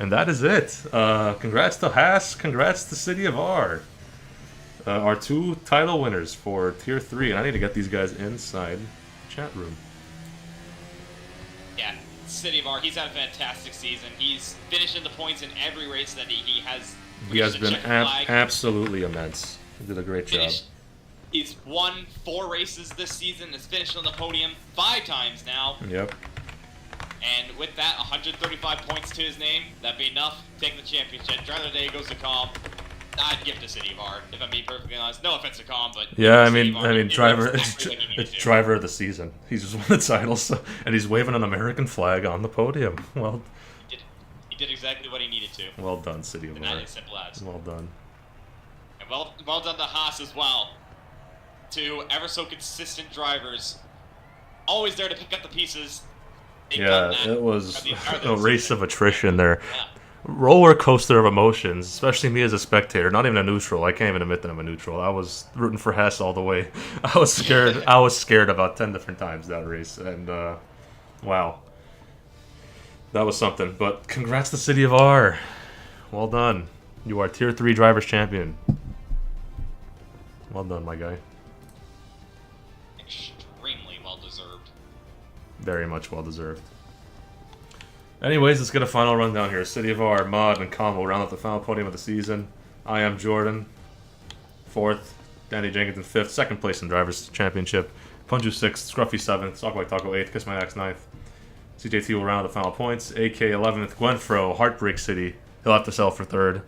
And that is it. Congrats to Haas. Congrats to CityofR. Our 2 title winners for Tier 3. And I need to get these guys inside the chat room. Yeah, CityofR, he's had a fantastic season. He's finishing the points in every race that he has. He has been absolutely immense. He did a great job. He's won 4 races this season. Has finished on the podium 5 times now. Yep. And with that, 135 points to his name. That'd be enough. Take the championship. Driver of the day goes to Calm. I'd give it to CityofR, if I'm being perfectly honest. No offense to Calm, but yeah, I mean, driver, it's driver of the season. He's just won the titles, and he's waving an American flag on the podium. Well, he did exactly what he needed to. Well done, CityofR. And that is simple as. Well done. And well done to Haas as well. 2 ever so consistent drivers, always there to pick up the pieces. Yeah, it was a race of attrition there. Yeah. Roller coaster of emotions, especially me as a spectator, not even a neutral. I can't even admit that I'm a neutral. I was rooting for Hess all the way. I was scared. I was scared about 10 different times that race, and wow, that was something. But congrats to CityofR. Well done. You are Tier 3 Drivers Champion. Well done, my guy. Extremely well deserved. Very much well deserved. Anyways, let's get a final rundown here. CityofR, Mod, and Calm will round up the final podium of the season. I am Jordan, 4th. Danny Jenkins in 5th. 2nd place in Drivers' Championship. Punju 6th. Scruffy 7th. Sock Like Taco 8th. Kiss My Axe 9th. CJT will round up the final points. AK 11th. Gwenfro, Heartbreak City. He'll have to sell for 3rd.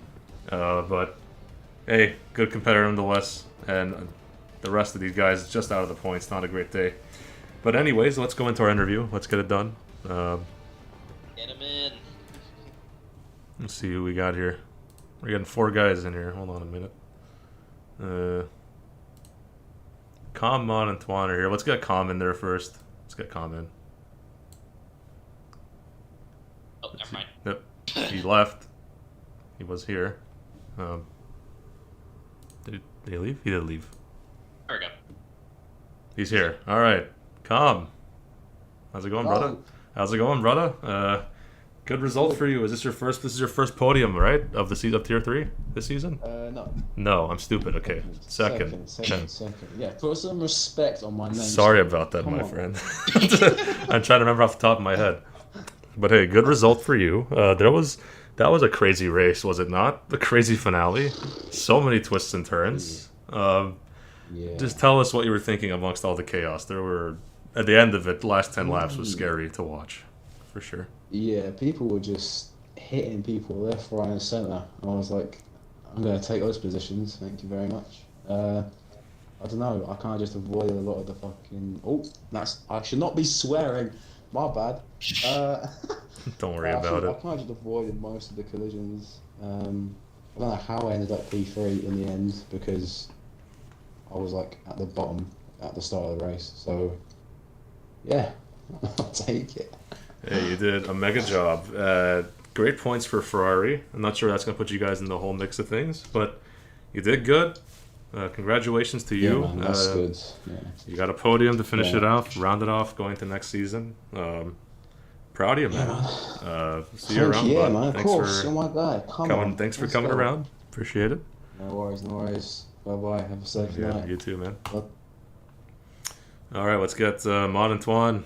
But, hey, good competitor nonetheless. And the rest of these guys just out of the points. Not a great day. But anyways, let's go into our interview. Let's get it done. Get him in. Let's see who we got here. We're getting 4 guys in here. Hold on a minute. Calm, Mon, and Twan are here. Let's get Calm in there first. Let's get Calm in. Oh, never mind. Yep. He left. He was here. Did he leave? He did leave. There we go. He's here. All right. Calm. How's it going, brother? How's it going, brother? Good result for you. Is this your first? This is your first podium, right? Of the season of Tier 3 this season? No. No, I'm stupid. Okay, second. Yeah, put some respect on my name. Sorry about that, my friend. I'm trying to remember off the top of my head. But hey, good result for you. That was a crazy race, was it not? The crazy finale. So many twists and turns. Just tell us what you were thinking amongst all the chaos. There were, at the end of it, the last 10 laps was scary to watch, for sure. Yeah, people were just hitting people left, right, and centre. I was like, I'm going to take those positions, thank you very much. I don't know, I kind of just avoided a lot of the fucking... Oh, I should not be swearing, my bad. Don't worry about it. I kind of just avoided most of the collisions. I don't know how I ended up P3 in the end, because I was like at the bottom at the start of the race, so yeah, I'll take it. Hey, you did a mega job. Great points for Ferrari. I'm not sure that's going to put you guys in the whole mix of things, but you did good. Congratulations to you. Yeah, man, that's good. Yeah. You got a podium to finish it off, round it off, going to next season. Proud of you, man. See you around, bud. Man, thanks for you're my guy. Thanks for coming around. Appreciate it. No worries. Bye-bye. Have a safe night. You too, man. Bye. All right, let's get Mod and Twan.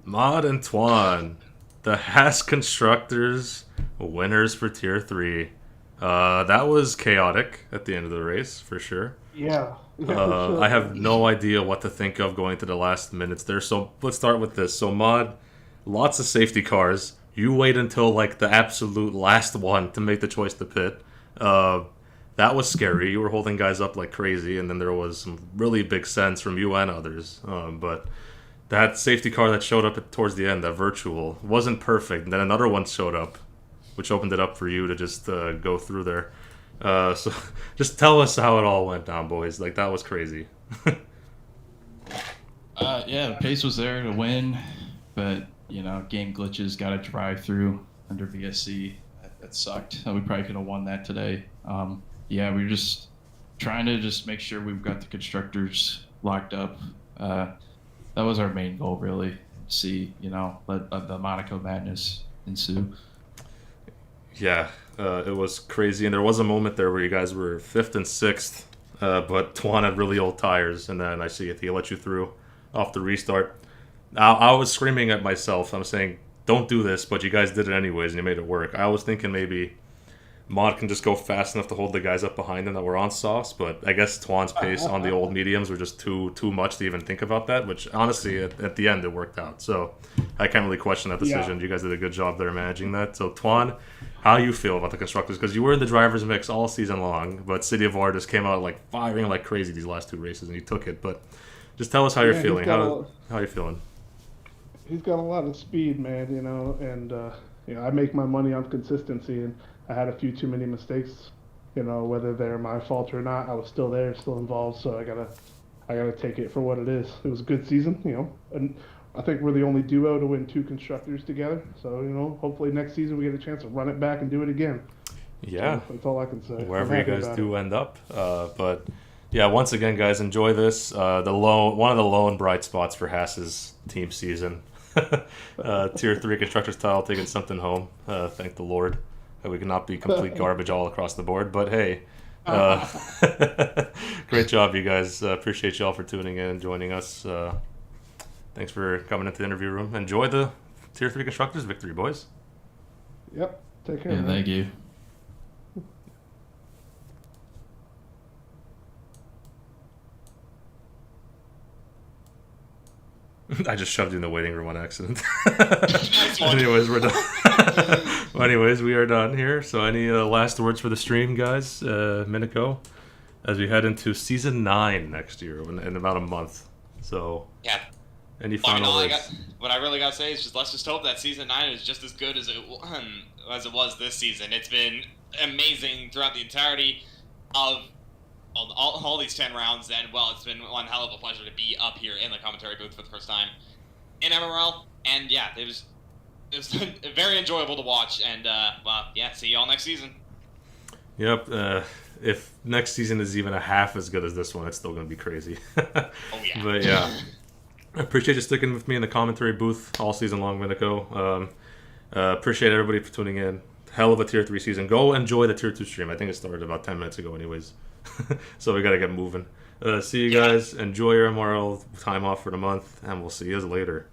Mod and Twan, the Haas Constructors winners for Tier 3. That was chaotic at the end of the race, for sure. Yeah. I have no idea what to think of going to the last minutes there. So let's start with this. So Mod, lots of safety cars. You wait until like the absolute last one to make the choice to pit. That was scary. You were holding guys up like crazy, and then there was some really big sense from you and others. But that safety car that showed up towards the end, that virtual, wasn't perfect. And then another one showed up, which opened it up for you to just go through there. So just tell us how it all went down, boys. Like, that was crazy. Yeah, the pace was there to win, but, game glitches got a drive-through under VSC. That sucked. We probably could have won that today. Yeah, we were just trying to just make sure we've got the constructors locked up. That was our main goal, really. See, let the Monaco madness ensue. Yeah, it was crazy. And there was a moment there where you guys were 5th and 6th, but Twan had really old tires, and then I see if he let you through off the restart. I was screaming at myself. I'm saying, don't do this, but you guys did it anyways, and you made it work. I was thinking maybe Mod can just go fast enough to hold the guys up behind him that were on softs, but I guess Twan's pace on the old mediums were just too much to even think about that, which honestly, at the end, it worked out. So I can't really question that decision. Yeah. You guys did a good job there managing that. So Twan, how you feel about the constructors? Because you were in the driver's mix all season long, but CityofR just came out like firing like crazy these last 2 races, and you took it. But just tell us how you're feeling. How are you feeling? He's got a lot of speed, man, and I make my money on consistency, and I had a few too many mistakes, whether they're my fault or not. I was still there, still involved, so I gotta take it for what it is. It was a good season, and I think we're the only duo to win 2 constructors together. So, hopefully next season we get a chance to run it back and do it again. Yeah. So that's all I can say. Wherever you guys do end up. But yeah, once again, guys, enjoy this. One of the lone bright spots for Haas's team season. Tier 3 constructors title, taking something home. Thank the Lord. We cannot be complete garbage all across the board. But hey, great job, you guys. Appreciate y'all for tuning in and joining us. Thanks for coming into the interview room. Enjoy the Tier 3 constructors victory, boys. Yep. Take care. Yeah, man. Thank you. I just shoved you in the waiting room on accident. Anyways, we're done. Anyways, we are done here. So any last words for the stream, guys? Monaco, as we head into season 9 next year in about a month. So yeah. Any final words? What I really got to say is let's just hope that season 9 is just as good as it was this season. It's been amazing throughout the entirety of all these 10 rounds, and it's been one hell of a pleasure to be up here in the commentary booth for the first time in MRL, and yeah, it was very enjoyable to watch, and see y'all next season. Yep. If next season is even a half as good as this one, it's still going to be crazy. Oh yeah. But yeah, I appreciate you sticking with me in the commentary booth all season long, Monaco. Appreciate everybody for tuning in. Hell of a Tier 3 season. Go enjoy the Tier 2 stream. I think it started about 10 minutes ago anyways. So we got to get moving. See you guys. Enjoy your MRL time off for the month, and we'll see you later.